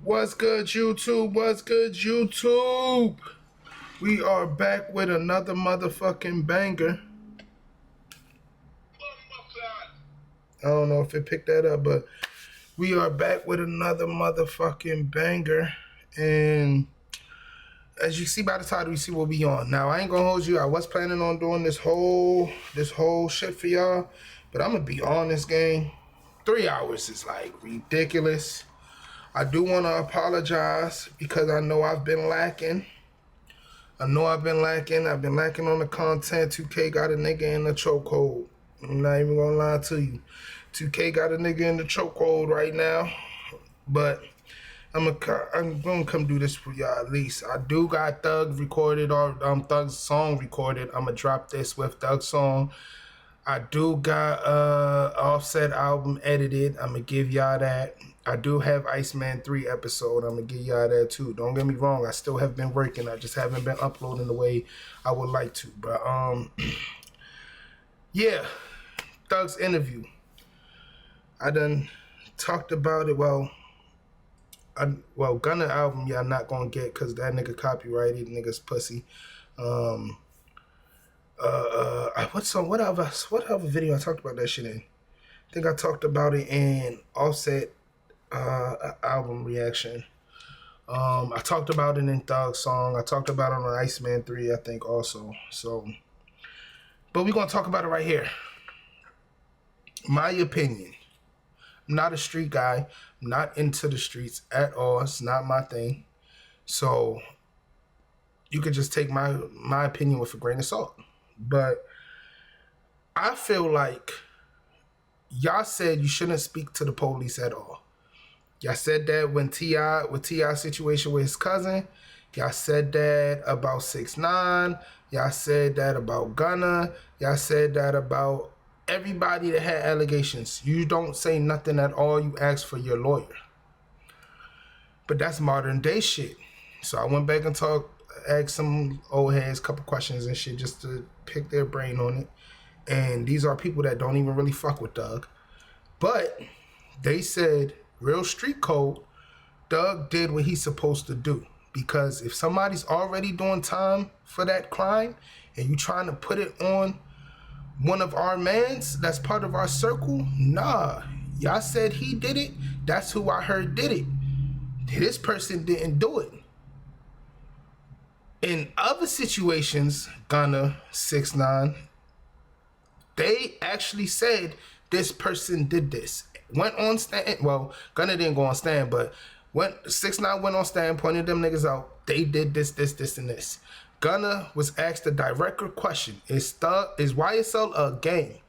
What's good, YouTube? What's good, YouTube? We are back with another motherfucking banger. I don't know if it picked that up, but we are back with another motherfucking banger. And as you see by the title, you see what we on. Now, I ain't gonna hold you. I was planning on doing this whole shit for y'all, but I'm gonna be honest, gang. 3 hours is like ridiculous. I do want to apologize because I know I've been lacking. I've been lacking on the content. 2K got a nigga in the chokehold. I'm not even gonna lie to you. 2K got a nigga in the chokehold right now. But I'm gonna come do this for y'all at least. I do got Thug recorded, or Thug's song recorded. I'm gonna drop this with Thug's song. I do got Offset album edited. I'm gonna give y'all that. I do have Iceman 3 episode. I'm gonna give y'all that too. Don't get me wrong, I still have been working. I just haven't been uploading the way I would like to. But yeah, Thug's interview. I done talked about it. Well, Gunna album y'all not gonna get because that nigga copyrighted, nigga's pussy. What other video I talked about that shit in? I think I talked about it in Offset album reaction. I talked about it in Thug's song. I talked about it on Iceman 3, I think also. So, but we're gonna talk about it right here. My opinion. I'm not a street guy. I'm not into the streets at all. It's not my thing. So you could just take my opinion with a grain of salt. But I feel like y'all said you shouldn't speak to the police at all. Y'all said that when T.I.'s situation with his cousin. Y'all said that about 6ix9ine. Y'all said that about Gunna. Y'all said that about everybody that had allegations. You don't say nothing at all. You ask for your lawyer. But that's modern day shit. So I went back and asked some old heads a couple questions and shit just to pick their brain on it. And these are people that don't even really fuck with Thug. But they said, real street code, Thug did what he's supposed to do. Because if somebody's already doing time for that crime and you trying to put it on one of our mans that's part of our circle, nah. Y'all said he did it. That's who I heard did it. This person didn't do it. In other situations, Gunna, 6ix9ine, they actually said this person did this. Went on stand. Well, Gunna didn't go on stand, but when 6ix9ine went on stand, pointed them niggas out. They did this, and this. Gunna was asked a direct question: Is YSL a gang?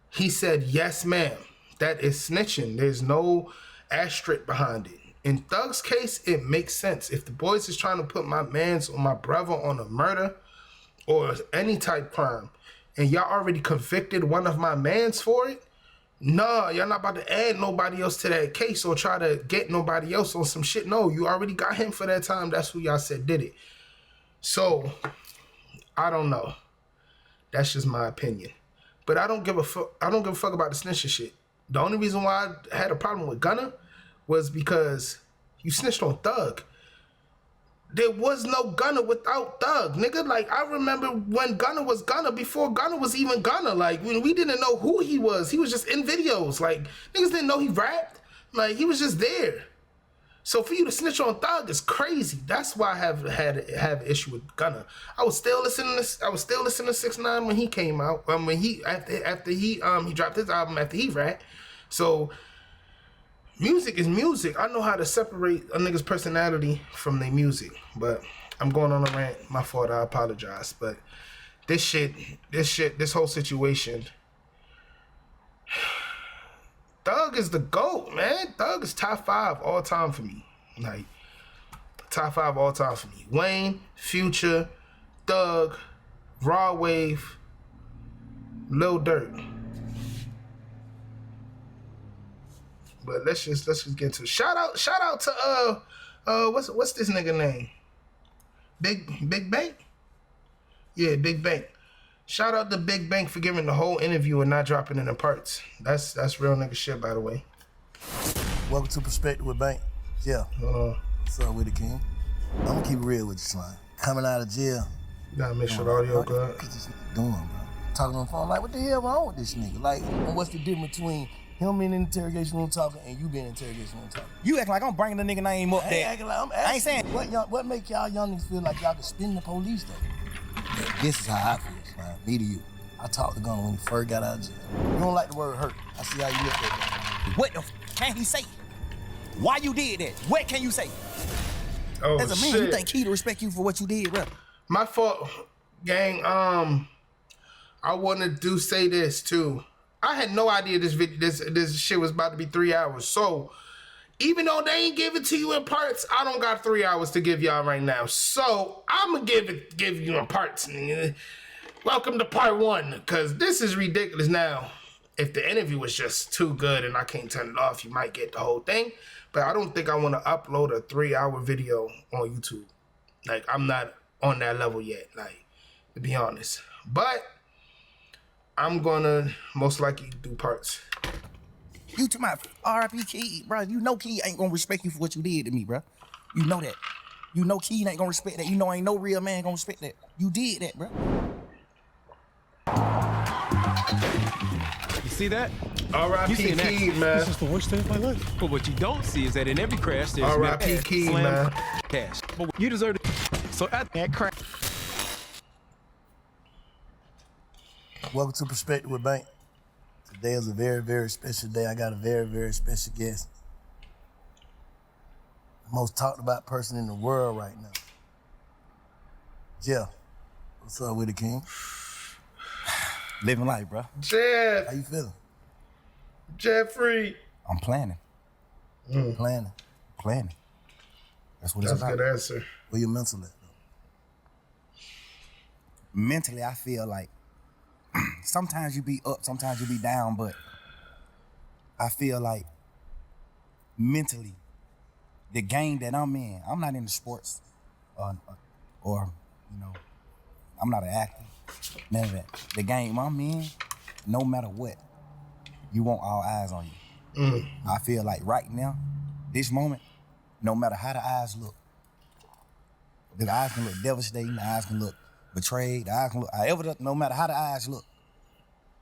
He said, "Yes, ma'am." That is snitching. There's no asterisk behind it. In Thug's case, it makes sense. If the boys is trying to put my mans or my brother on a murder or any type crime, and y'all already convicted one of my mans for it, nah, y'all not about to add nobody else to that case or try to get nobody else on some shit. No, you already got him for that time. That's who y'all said did it. So, I don't know. That's just my opinion. But I don't give a fuck. I don't give a fuck about the snitching shit. The only reason why I had a problem with Gunna was because you snitched on Thug. There was no Gunna without Thug, nigga. Like, I remember when Gunna was Gunna before Gunna was even Gunna. Like, when we didn't know who he was just in videos. Like, niggas didn't know he rapped. Like, he was just there. So for you to snitch on Thug is crazy. That's why I have an issue with Gunna. I was still listening to 6ix9ine when he came out. When he after he dropped his album after he rapped. So music is music. I know how to separate a nigga's personality from their music. But I'm going on a rant. My fault. I apologize. But this whole situation. Thug is the GOAT, man. Thug is top 5 all time for me. Like, top 5 all time for me. Wayne, Future, Thug, Raw Wave, Lil Durk. But let's just get into it. Shout out to what's this nigga name? Big Bank? Yeah, Big Bank. Shout out to Big Bank for giving the whole interview and not dropping it in parts. That's real nigga shit, by the way. Welcome to Perspektives with Bank. Yeah. What's up with it, King? I'm gonna keep it real with you, son. Coming out of jail. You gotta make sure the audio good. What this nigga doing, bro? Talking on the phone, like, what the hell wrong with this nigga? Like, and what's the difference between him being in interrogation room talking and you being in interrogation room talking? You acting like I'm bringing the nigga name up there. Acting like I'm asking. I ain't saying. What make y'all young niggas feel like y'all can spin the police though? Yeah, this is how I feel, man. Me to you. I talked to Gunner when he first got out of jail. You don't like the word hurt. I see how you look at that. What the can he say? Why you did that? What can you say? Oh, as a man, shit. you think he to respect you for what you did, bro? My fault, gang. I wanted to say this too. I had no idea this shit was about to be 3 hours. So even though they ain't give it to you in parts, I don't got 3 hours to give y'all right now. So I'm gonna give you in parts. Welcome to part 1, because this is ridiculous. Now, if the interview was just too good and I can't turn it off, you might get the whole thing. But I don't think I want to upload a 3-hour video on YouTube. Like, I'm not on that level yet, like, to be honest. But I'm gonna most likely do parts. You to my RIP Key, bro. You know Key ain't gonna respect you for what you did to me, bro. You know that. You know Key ain't gonna respect that. You know ain't no real man gonna respect that. You did that, bro. You see that? R.I.P. Key, man. This is the worst day of my life. But what you don't see is that in every crash, there's R.I.P. Key, man. Cash. But you deserve it. So at that crash. Welcome to Perspective with Bank. Today is a very, very special day. I got a very, very special guest. The most talked about person in the world right now. Jeff. What's up with it, King? Living life, bro. Jeff. How you feeling? Jeffrey. I'm planning. Planning. Planning. That's what That's it's a about. good answer. Where your mental at, though? Mentally, I feel like sometimes you be up, sometimes you be down, but I feel like mentally, the game that I'm in, I'm not into sports or you know, I'm not an actor, none of that. The game I'm in, no matter what, you want all eyes on you. I feel like right now, this moment, no matter how the eyes look, the eyes can look devastating, the eyes can look betrayed, the eyes can look, however, no matter how the eyes look,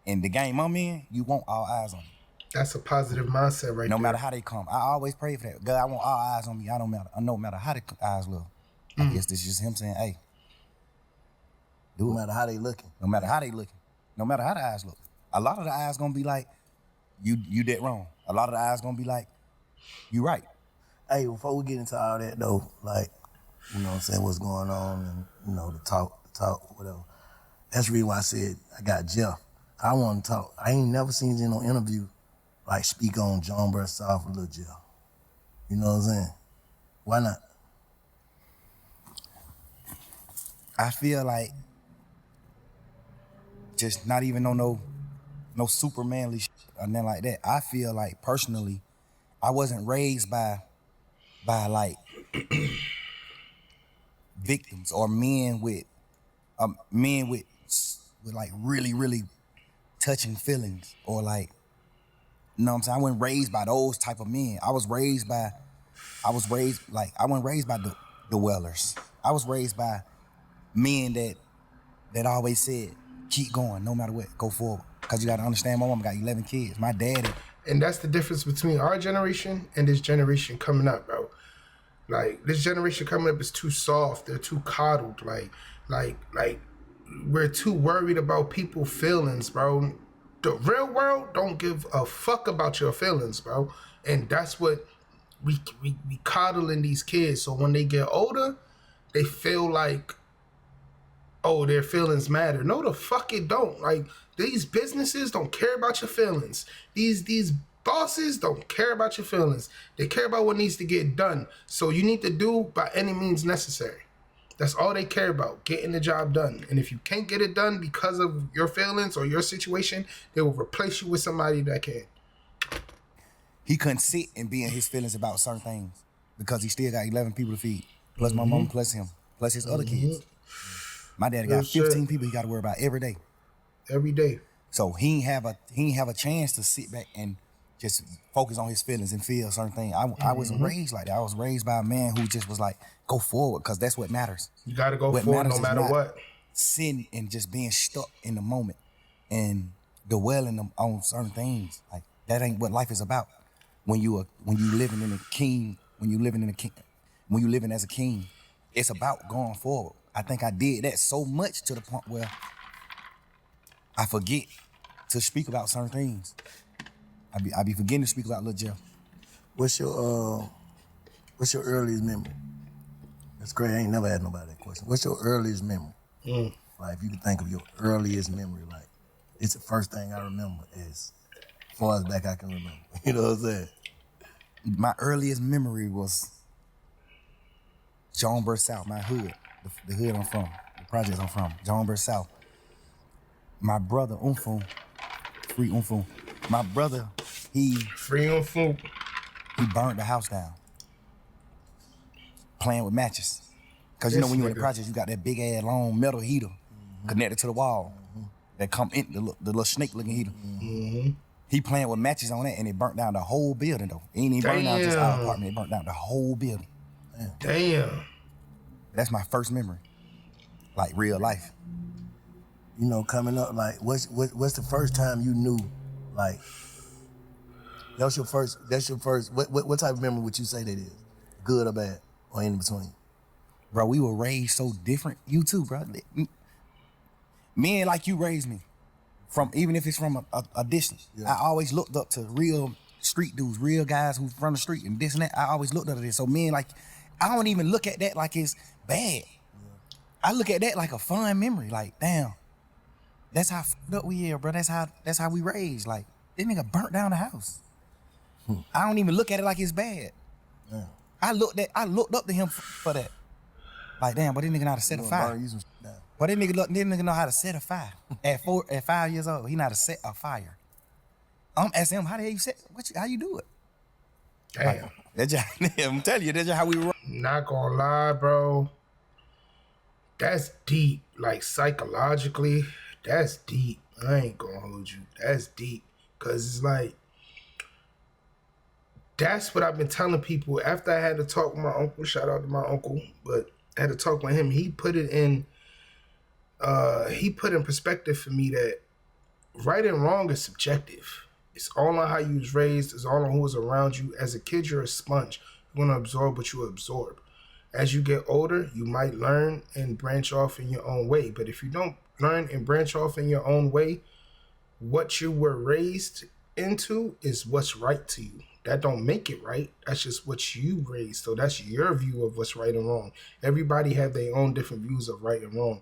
in the game I'm in, you want all eyes on you. That's a positive mindset right No there. matter how they come. I always pray for that. God, I want all eyes on me. I don't matter. No matter how the eyes look. I guess this is just him saying, hey, No matter how they looking. no matter how they looking, no matter how the eyes look. A lot of the eyes gonna be like, you did wrong. A lot of the eyes gonna be like, you right. Hey, before we get into all that, though, like, you know what I'm saying, what's going on and, you know, the talk, whatever. That's the reason why I said I got Jeff. I want to talk. I ain't never seen you in no interview, like, speak on John Bursaw for Lil Jeff. You know what I'm saying? Why not? I feel like just not even on no super manly shit or nothing like that. I feel like personally, I wasn't raised by like victims or men with like really touching feelings or like, you know what I'm saying? I wasn't raised by those type of men. I wasn't raised by the Wellers. I was raised by men that always said, keep going, no matter what, go forward. Cause you gotta understand, my mom got 11 kids. My daddy. And that's the difference between our generation and this generation coming up, bro. Like, this generation coming up is too soft. They're too coddled. Like, we're too worried about people's feelings, bro. The real world don't give a fuck about your feelings, bro. And that's what we coddling these kids. So when they get older, they feel like, oh, their feelings matter. No, the fuck it don't. Like, these businesses don't care about your feelings. These bosses don't care about your feelings. They care about what needs to get done. So you need to do by any means necessary. That's all they care about, getting the job done. And if you can't get it done because of your feelings or your situation, they will replace you with somebody that can. He couldn't sit and be in his feelings about certain things because he still got 11 people to feed, plus my mom, plus him, plus his other kids. My daddy got 15 people he got to worry about every day. Every day. So he ain't have a chance to sit back and just focus on his feelings and feel certain things. I wasn't raised like that. I was raised by a man who just was like, go forward, because that's what matters. You got to go What forward matters no is matter not what. sitting and just being stuck in the moment and dwelling on certain things. Like, that ain't what life is about. When you living as a king, it's about going forward. I think I did that so much to the point where I forget to speak about certain things. I be forgetting to speak about Lil Jeff. What's your earliest memory? That's great. I ain't never had nobody that question. What's your earliest memory? Like, if you can think of your earliest memory, like, it's the first thing I remember as far as back I can remember. You know what I'm saying? My earliest memory was Jonesboro South, my hood, the hood I'm from, the projects I'm from, Jonesboro South. My brother, Free Umfum. My brother, Free Umfum. he burned the house down. Playing with matches. Because you know when you're in the projects, you got that big ass long metal heater connected to the wall that come in, the little snake looking heater. He playing with matches on that and it burnt down the whole building though. It ain't even burnt down just our apartment, it burnt down the whole building. Damn. That's my first memory, like real life. You know, coming up, like, what's the first time you knew, like, that's your first, what type of memory would you say that is? Good or bad, or in between? Bro, we were raised so different. You too, bro. Men like you raised me, from even if it's from a distance. Yeah. I always looked up to real street dudes, real guys who from the street and this and that. I always looked up to this. So men like, I don't even look at that like it's bad. Yeah. I look at that like a fun memory. Like, damn, that's how fucked up we are, bro. That's how we raised. Like, this nigga burnt down the house. I don't even look at it like it's bad. Yeah. I looked up to him for that. Like, damn, but this nigga know how to set a fire. But this nigga know how to set a fire. At 5 years old, he know how to set a fire. I'm asking him, how the hell you set? How you do it? Damn. Like, that's just, I'm telling you, that's just how we roll. Not gonna lie, bro. That's deep. Like, psychologically, that's deep. I ain't gonna hold you. That's deep. Cause it's like, that's what I've been telling people after I had to talk with my uncle. Shout out to my uncle, but I had to talk with him. He put in perspective for me that right and wrong is subjective. It's all on how you was raised. It's all on who was around you. As a kid, you're a sponge. You're gonna absorb what you absorb. As you get older, you might learn and branch off in your own way. But if you don't learn and branch off in your own way, what you were raised into is what's right to you. That don't make it right. That's just what you raised. So that's your view of what's right and wrong. Everybody have their own different views of right and wrong.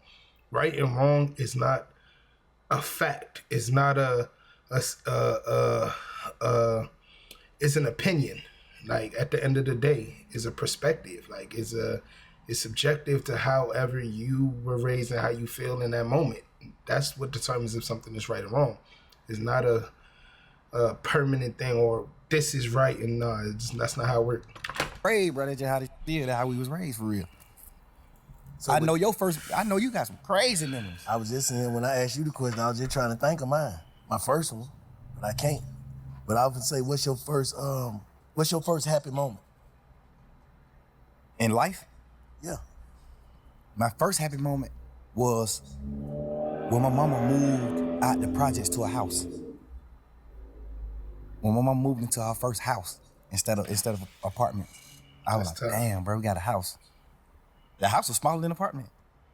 Right and wrong is not a fact. It's not it's an opinion. Like, at the end of the day, it's a perspective. Like, it's subjective to however you were raised and how you feel in that moment. That's what determines if something is right or wrong. It's not a permanent thing or this is right and that's not how it works. Hey, bro, that's just how they feel. That's how we was raised for real. So I know you got some crazy memories. I was just saying, when I asked you the question, I was just trying to think of mine. My first one, but I can't. But I would say, what's your first happy moment? In life? Yeah. My first happy moment was when my mama moved out the projects to a house. When my mama moved into our first house instead of an apartment, I was like, damn, bro, we got a house. The house was smaller than the apartment.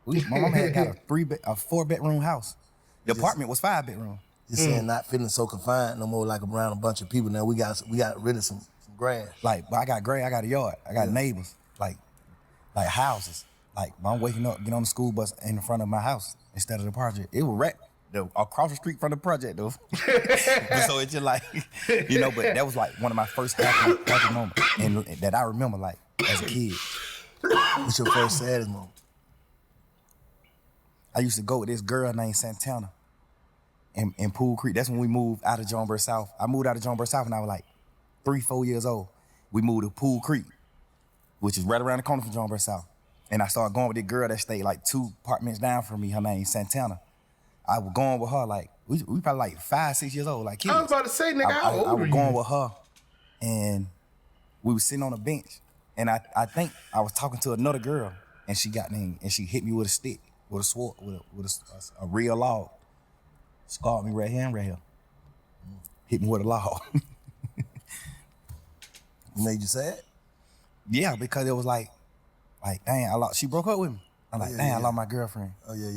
My mama had got a 4-bedroom house. The apartment was 5 bedroom. Just saying, not feeling so confined no more, like around a bunch of people. Now we got rid of some grass. Like, but I got grass, I got a yard, I got neighbors, like houses. Like, I'm waking up, get on the school bus in front of my house instead of the project. It was right across the street from the project though. So it's just like, you know, but that was like one of my first happy moments and that I remember, like, as a kid. What's your first saddest moment? I used to go with this girl named Santana in Pool Creek. That's when we moved out of Jonesboro South. I moved out of Jonesboro South when I was like 3-4 years old. We moved to Pool Creek, which is right around the corner from Jonesboro South. And I started going with this girl that stayed like 2 apartments down from me. Her name Santana. I was going with her like we probably like 5, 6 years old, like kids. I was about to say, nigga, how old I are was you? going with her, and we was sitting on a bench, and I think I was talking to another girl, and she got me, and she hit me with a stick, with a sword, with a real log, scarred me right here and right here. Hit me with a log. Made you sad? Yeah, because it was like, dang, she broke up with me. I'm like, dang, I lost my girlfriend. Oh yeah.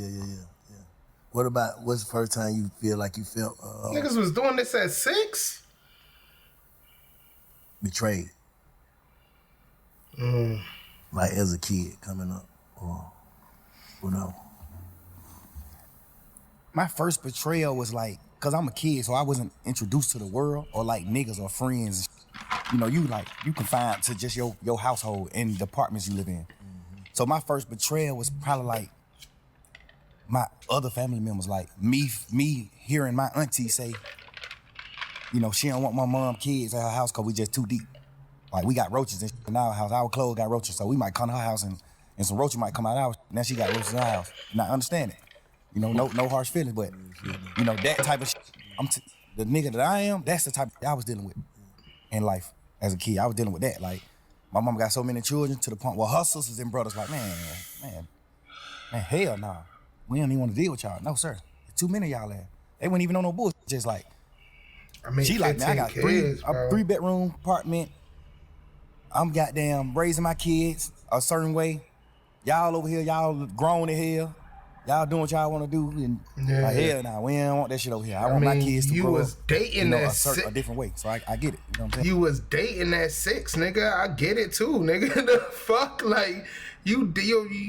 What's the first time you feel like you felt Niggas was doing this at 6? betrayed? Like as a kid coming up, or no? My first betrayal was like, cause I'm a kid, so I wasn't introduced to the world or like niggas or friends. You know, you confined to just your household and the apartments you live in. So my first betrayal was probably like my other family members, like me hearing my auntie say, you know, she don't want my mom kids at her house cause we just too deep. Like we got roaches in our house, our clothes got roaches, so we might come to her house and some roaches might come out of our house. Now she got roaches in our house. And I understand it. You know, no harsh feelings, but you know, that type of shit, the nigga that I am, that's the type of shit I was dealing with in life as a kid. I was dealing with that. Like, my mama got so many children to the point where her sisters and brothers like, man, hell nah. We don't even want to deal with y'all. No, sir. There's too many of y'all there. They wouldn't even know no bullshit. Just like, I mean, she like, man, I got kids, a 3-bedroom apartment. I'm goddamn raising my kids a certain way. Y'all over here, y'all grown in here. Y'all doing what y'all want to do, and like, hell nah, we don't want that shit over here. I want my kids to grow up, dating a different way. So I get it. You know what I'm saying? You was dating at 6, nigga. I get it too, nigga. The fuck, like you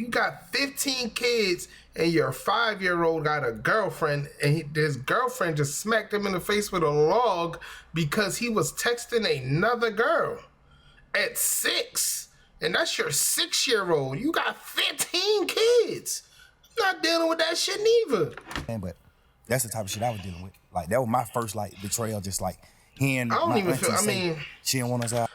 got 15 kids, and your 5-year-old got a girlfriend, and this girlfriend just smacked him in the face with a log because he was texting another girl at 6, and that's your 6-year-old. You got 15 kids. Not dealing with that shit neither. But that's the type of shit I was dealing with. Like, that was my first like betrayal. Just like hearing I don't my even auntie feel. I say mean, she didn't want us out.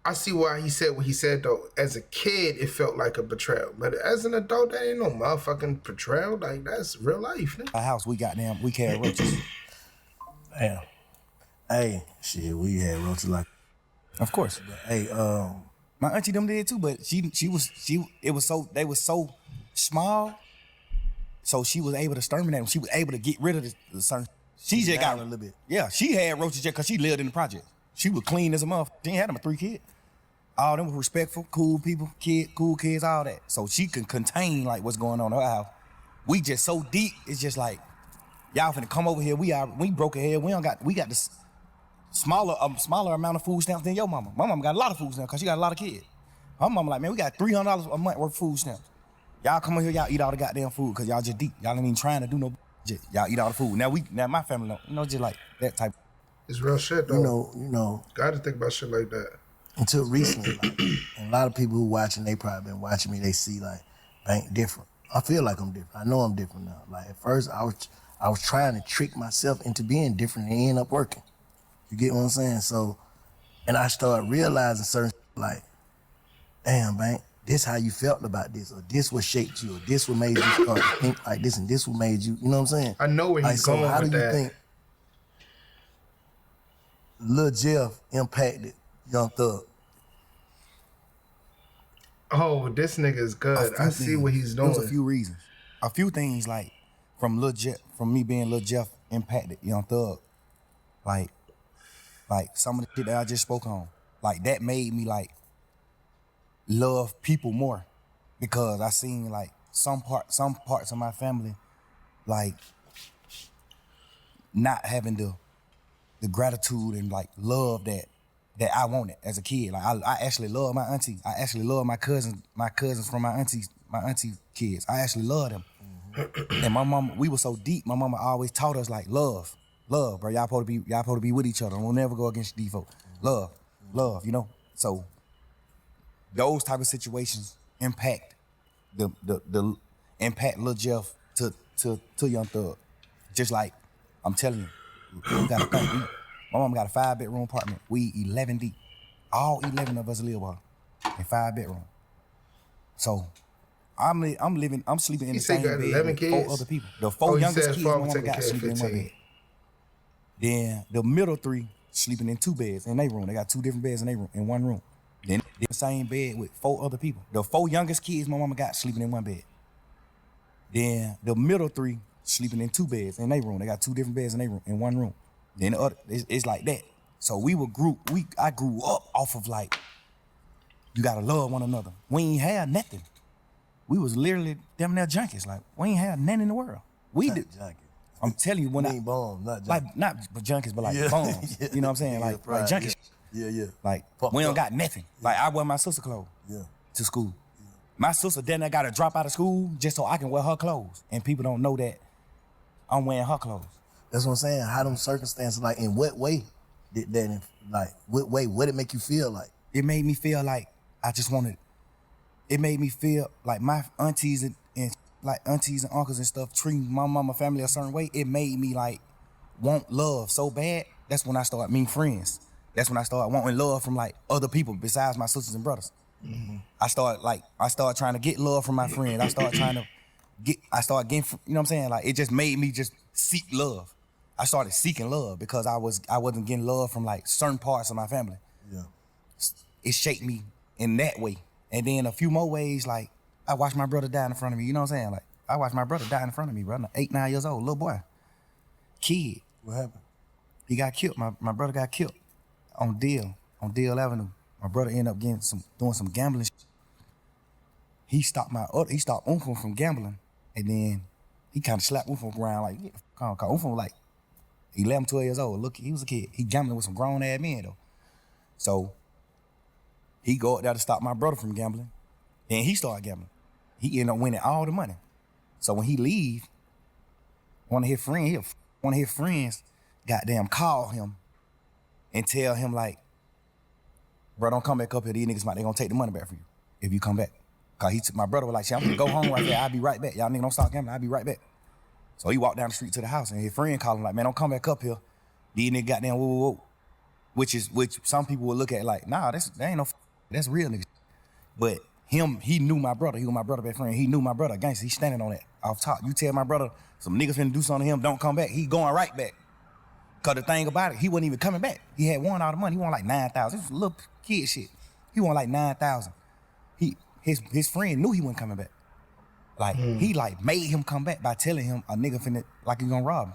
I see why he said what he said though. As a kid, it felt like a betrayal, but as an adult, that ain't no motherfucking betrayal. Like that's real life. Nigga. Our house, we carry roaches. Damn. Hey, shit, we had roaches like. Of course. Hey, my auntie them did too, but they was so small. So she was able to exterminate them. She was able to get rid of the certain. She just got a little bit. Yeah, she had roaches just because she lived in the project. She was clean as a motherfucker. She ain't had them with 3 kids. All them were respectful, cool people, cool kids, all that. So she can contain like what's going on in her house. We just so deep. It's just like y'all finna come over here. We broke ahead. We got this smaller amount of food stamps than your mama. My mama got a lot of food stamps because she got a lot of kids. Her mama like, man, we got $300 a month worth of food stamps. Y'all come over here, y'all eat all the goddamn food because y'all just deep. Y'all ain't even trying to do no shit. Y'all eat all the food. Now my family don't, just like that type. It's real shit though. You know. Gotta think about shit like that. Until recently, like, and a lot of people who watching, they probably been watching me. They see like, I ain't different. I feel like I'm different. I know I'm different now. Like at first, I was trying to trick myself into being different, and it ended up working. You get what I'm saying? So, and I started realizing certain like, damn, man, this how you felt about this, or this what shaped you, or this what made you start to think like this, and this what made you. You know what I'm saying? I know where he's going how with do you that. think Lil Jeff impacted Young Thug? Oh, this nigga is good. I see what he's doing. There's a few reasons. A few things like from me being Lil Jeff impacted Young Thug. Like some of the shit that I just spoke on. Like that made me like love people more. Because I seen like some parts of my family like not having the gratitude and like love that I wanted as a kid. Like I actually love my auntie. I actually love my cousins from my auntie kids. I actually love them. Mm-hmm. And my mama, we were so deep. My mama always taught us like love, bro. Y'all supposed to be with each other. We'll never go against these folks. Love, you know. So those type of situations impact the impact Lil Jeff to Young Thug. Just like I'm telling you, you gotta think. My mom got a 5-bedroom apartment. We 11 deep. All 11 of us live in 5 bedrooms. So I'm sleeping in He the said same he got bed 11 with kids? 4 other people. The Oh, 4 he youngest said kids my father mama taking got care of sleeping in one 15. bed. Then the middle 3 sleeping in 2 beds in their room. They got 2 different beds in their room, in one room. Then the same bed with 4 other people. The 4 youngest kids my mama got sleeping in one bed. Then the middle 3 sleeping in 2 beds in their room. They got 2 different beds in their room, in one room. Then the other, it's like that. So I grew up off of like, you gotta love one another. We ain't had nothing. We was literally damn near junkies. Like, we ain't had nothing in the world. We did. Junkies. I'm telling you, when mean bum, not junkies. like not but junkies, but like bums. Yeah. You know what I'm saying? Yeah, like pride, junkies. Yeah. Like, Fucked we don't up. got nothing. Like, I wear my sister clothes to school. My sister then I gotta drop out of school just so I can wear her clothes. And people don't know that I'm wearing her clothes. That's what I'm saying. How them circumstances, like, in what way did that, like, what way, what did it make you feel like? It made me feel like I just wanted, it made me feel like my aunties and like aunties and uncles and stuff treating my mama family a certain way. It made me like want love so bad. That's when I started meeting friends. That's when I started wanting love from like other people besides my sisters and brothers. Mm-hmm. I started trying to get love from my friends. I started getting, you know what I'm saying? Like, it just made me just seek love. I started seeking love because I wasn't getting love from like certain parts of my family. Yeah. It shaped me in that way. And then a few more ways, like, I watched my brother die in front of me. You know what I'm saying? Like, I watched my brother die in front of me, brother. 8, 9 years old, little boy. Kid. What happened? He got killed. My brother got killed on Deal Avenue. My brother ended up doing some gambling shit. He stopped Uncle from gambling, and then he kind of slapped Uncle around like, get the fuck on. Cause Uncle was like 11, 12 years old. Look, he was a kid. He gambling with some grown ass men though. So he go out there to stop my brother from gambling. Then he started gambling. He ended up winning all the money. So when he leave, one of his friends goddamn call him and tell him like, bro, don't come back up here. These niggas they gonna take the money back for you if you come back. Cause my brother was like, shit, I'm gonna go home right there. I'll be right back. Y'all niggas don't stop gambling. I'll be right back. So he walked down the street to the house and his friend called him like, man, don't come back up here. These niggas goddamn whoa. Which some people will look at like, nah, that ain't no, that's real niggas. But he knew my brother. He was my brother best friend. He knew my brother. Gangsta, he's standing on that off top. You tell my brother some niggas finna do something to him, don't come back. He going right back. Cause the thing about it, he wasn't even coming back. He had won all the money. He won like 9,000. This was little kid shit. He won like 9,000. His friend knew he wasn't coming back. Like, he like made him come back by telling him a nigga finna, like he gonna rob him.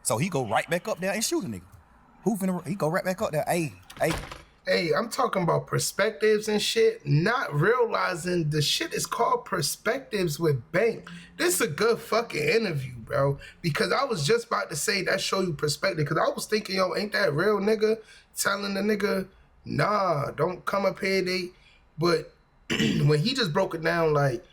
So he go right back up there and shoot a nigga. He go right back up there. Hey, I'm talking about perspectives and shit, not realizing the shit is called Perspectives with Bank. This is a good fucking interview, bro. Because I was just about to say that show you perspective. Because I was thinking, yo, ain't that real nigga telling the nigga, nah, don't come up here, But when he just broke it down, like,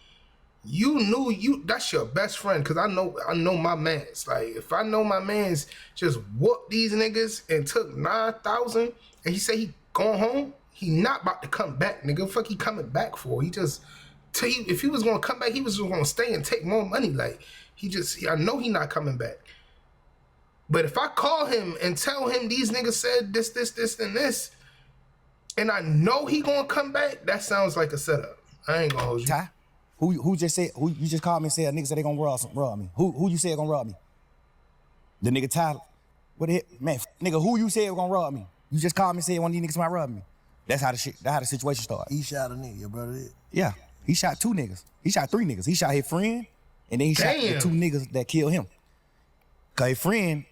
you knew that's your best friend. Because I know my mans. Like, if I know my mans just whooped these niggas and took 9,000, and he said he going home, he not about to come back, nigga. Fuck he coming back for? He just tell you, if he was gonna come back, he was just gonna stay and take more money. Like, I know he not coming back. But if I call him and tell him these niggas said this, and this, and I know he gonna come back, that sounds like a setup. I ain't gonna hold you. Ty, who you just called me and said a nigga said they gonna rob me. Who you said gonna rob me? The nigga Ty. What the heck? Man, nigga, who you said gonna rob me? You just called me and said one of these niggas might rob me. That's how the situation started. He shot a nigga, your brother did? Yeah, he shot 2 niggas. He shot 3 niggas. He shot his friend, and then he shot the 2 niggas that killed him. Cause his friend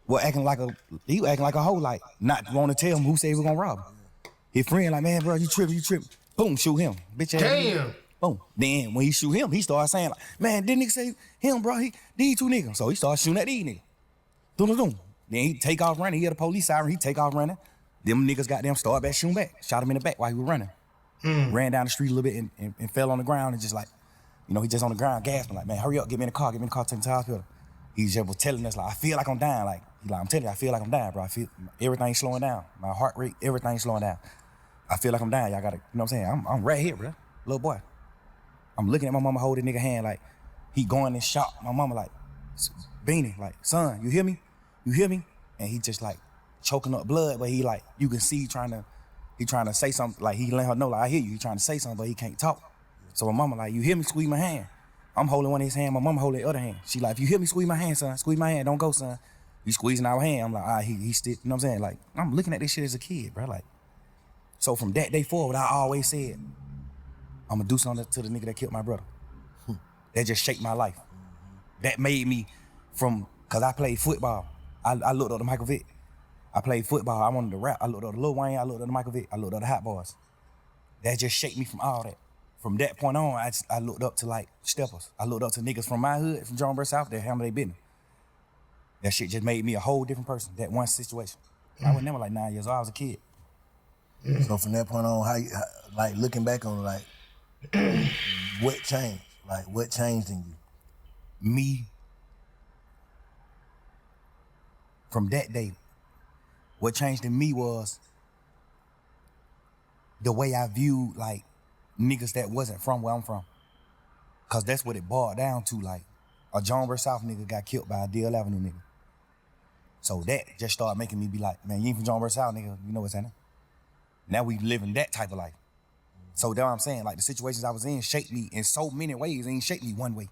was acting like a hoe, like not want to tell him who said he was gonna rob him. His friend like, man, bro, you tripping. Boom, shoot him. Bitch ass. Damn. Boom. Then when he shoot him, he started saying like, man, didn't nigga say him, bro? These 2 niggas. So he started shooting at these niggas. Doom. Then he take off running. He hear the police siren. He take off running. Them niggas goddamn started back shooting back. Shot him in the back while he was running. Ran down the street a little bit and fell on the ground and just like, you know, he just on the ground gasping like, man, hurry up, get me in the car, take me to the hospital. He just was telling us like, I feel like I'm dying. Like, I'm telling you, I feel like I'm dying, bro. I feel everything's slowing down. My heart rate, everything's slowing down. I feel like I'm dying. Y'all gotta, you know what I'm saying? I'm right here, bro. Little boy. I'm looking at my mama holding nigga hand like, he going in shock. My mama like, Beanie, like, son, you hear me? You hear me? And he just like choking up blood, but he like, you can see he trying to say something, like he let her know, like, I hear you, he trying to say something, but he can't talk. So my mama like, you hear me squeeze my hand? I'm holding one of his hand, my mama holding the other hand. She like, if you hear me squeeze my hand, son, squeeze my hand, don't go, son. You squeezing our hand. I'm like, all right, he still, you know what I'm saying? Like, I'm looking at this shit as a kid, bro. Like, so from that day forward, I always said, I'm gonna do something to the nigga that killed my brother. That just shaped my life. That made me cause I played football. I looked up to Michael Vick. I played football, I wanted to rap. I looked up to Lil Wayne, I looked up to Michael Vick, I looked up to Hot Boys. That just shaped me from all that. From that point on, I looked up to like steppers. I looked up to niggas from my hood, from Jonesboro South, that handle their business. That shit just made me a whole different person, that one situation. I was never like 9 years old, I was a kid. So from that point on, like looking back on like, what changed? Like what changed in you? Me, from that day, what changed in me was the way I viewed like niggas that wasn't from where I'm from. Cause that's what it boiled down to, like a Jonesboro South nigga got killed by a Deal Avenue nigga. So that just started making me be like, man, you ain't from Jonesboro South, nigga, you know what's happening? Now we living that type of life. So that's what I'm saying, like the situations I was in shaped me in so many ways. It ain't shaped me one way.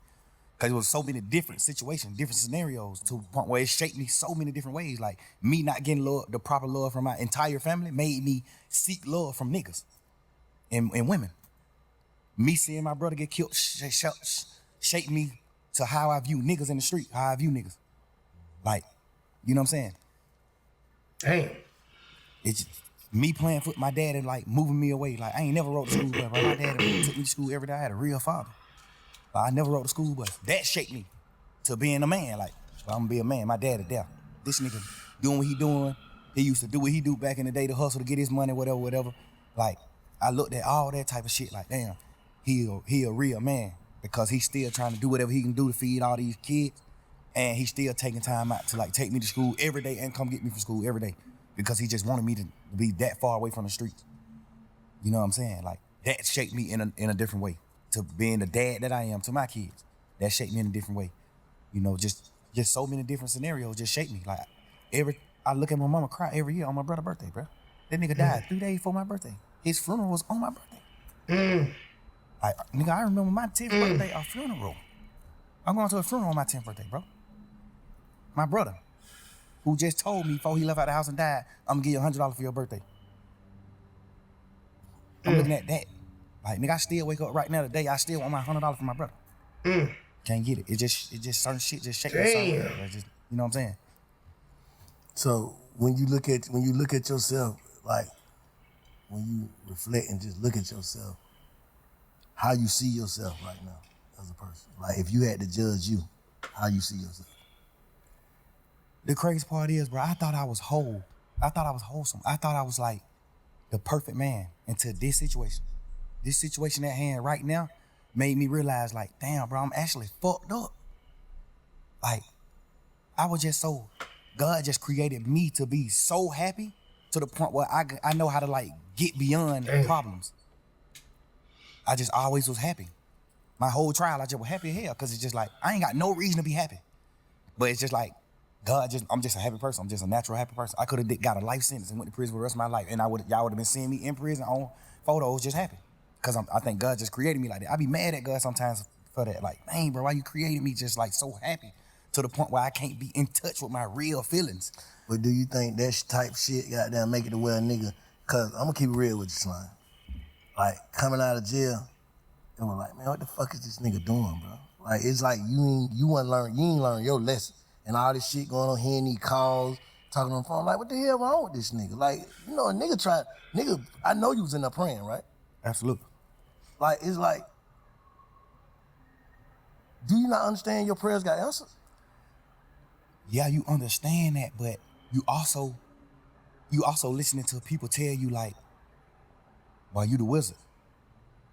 Cause it was so many different situations, different scenarios to the point where it shaped me so many different ways. Like me not getting love, the proper love from my entire family made me seek love from niggas and women. Me seeing my brother get killed shaped me to how I view niggas in the street, how I view niggas. Like, you know what I'm saying? Damn. It's me playing foot, my dad and like moving me away. Like I ain't never rode the school bus, but my dad took me to school every day. I had a real father. I never rode the school bus. That shaped me to being a man. Like, well, I'm gonna be a man. My dad is deaf. This nigga doing what he doing. He used to do what he do back in the day to hustle to get his money, whatever. Like, I looked at all that type of shit like, damn, he a real man because he's still trying to do whatever he can do to feed all these kids, and he's still taking time out to like take me to school every day and come get me from school every day because he just wanted me to be that far away from the streets. You know what I'm saying? Like, that shaped me in a different way to being the dad that I am to my kids. That shaped me in a different way. You know, just so many different scenarios just shaped me. Like, I look at my mama cry every year on my brother's birthday, bro. That nigga died 3 days before my birthday. His funeral was on my birthday. Like, nigga, I remember my 10th birthday, a funeral. I'm going to a funeral on my 10th birthday, bro. My brother, who just told me before he left out the house and died, I'm gonna give you $100 for your birthday. I'm looking at that. Like, nigga, I still wake up right now today, I still want my $100 for my brother. Can't get it. It just certain shit just shake me certain way. Just, you know what I'm saying? So when you look at yourself, like when you reflect and just look at yourself, how you see yourself right now as a person? Like if you had to judge you, how you see yourself? The crazy part is, bro, I thought I was whole. I thought I was wholesome. I thought I was like the perfect man until this situation. This situation at hand right now made me realize like, damn, bro, I'm actually fucked up. Like, I was just so, God just created me to be so happy to the point where I know how to like get beyond problems. I just always was happy. My whole trial, I just was happy as hell because it's just like, I ain't got no reason to be happy. But it's just like, I'm just a happy person. I'm just a natural happy person. I could have got a life sentence and went to prison for the rest of my life. And y'all would have been seeing me in prison on photos just happy. Because I think God just created me like that. I be mad at God sometimes for that. Like, dang, bro, why you created me just like so happy to the point where I can't be in touch with my real feelings? But do you think that type shit goddamn make it to where a nigga, cause I'm gonna keep it real with you, Slime. Like coming out of jail, and we're like, man, what the fuck is this nigga doing, bro? Like it's like you ain't learn your lesson. And all this shit going on, hearing these calls, talking on the phone, like, what the hell wrong with this nigga? Like, you know, a nigga, I know you was in there praying, right? Absolutely. Like, it's like, do you not understand your prayers got answers? Yeah, you understand that, but you also listening to people tell you like, well, you the wizard.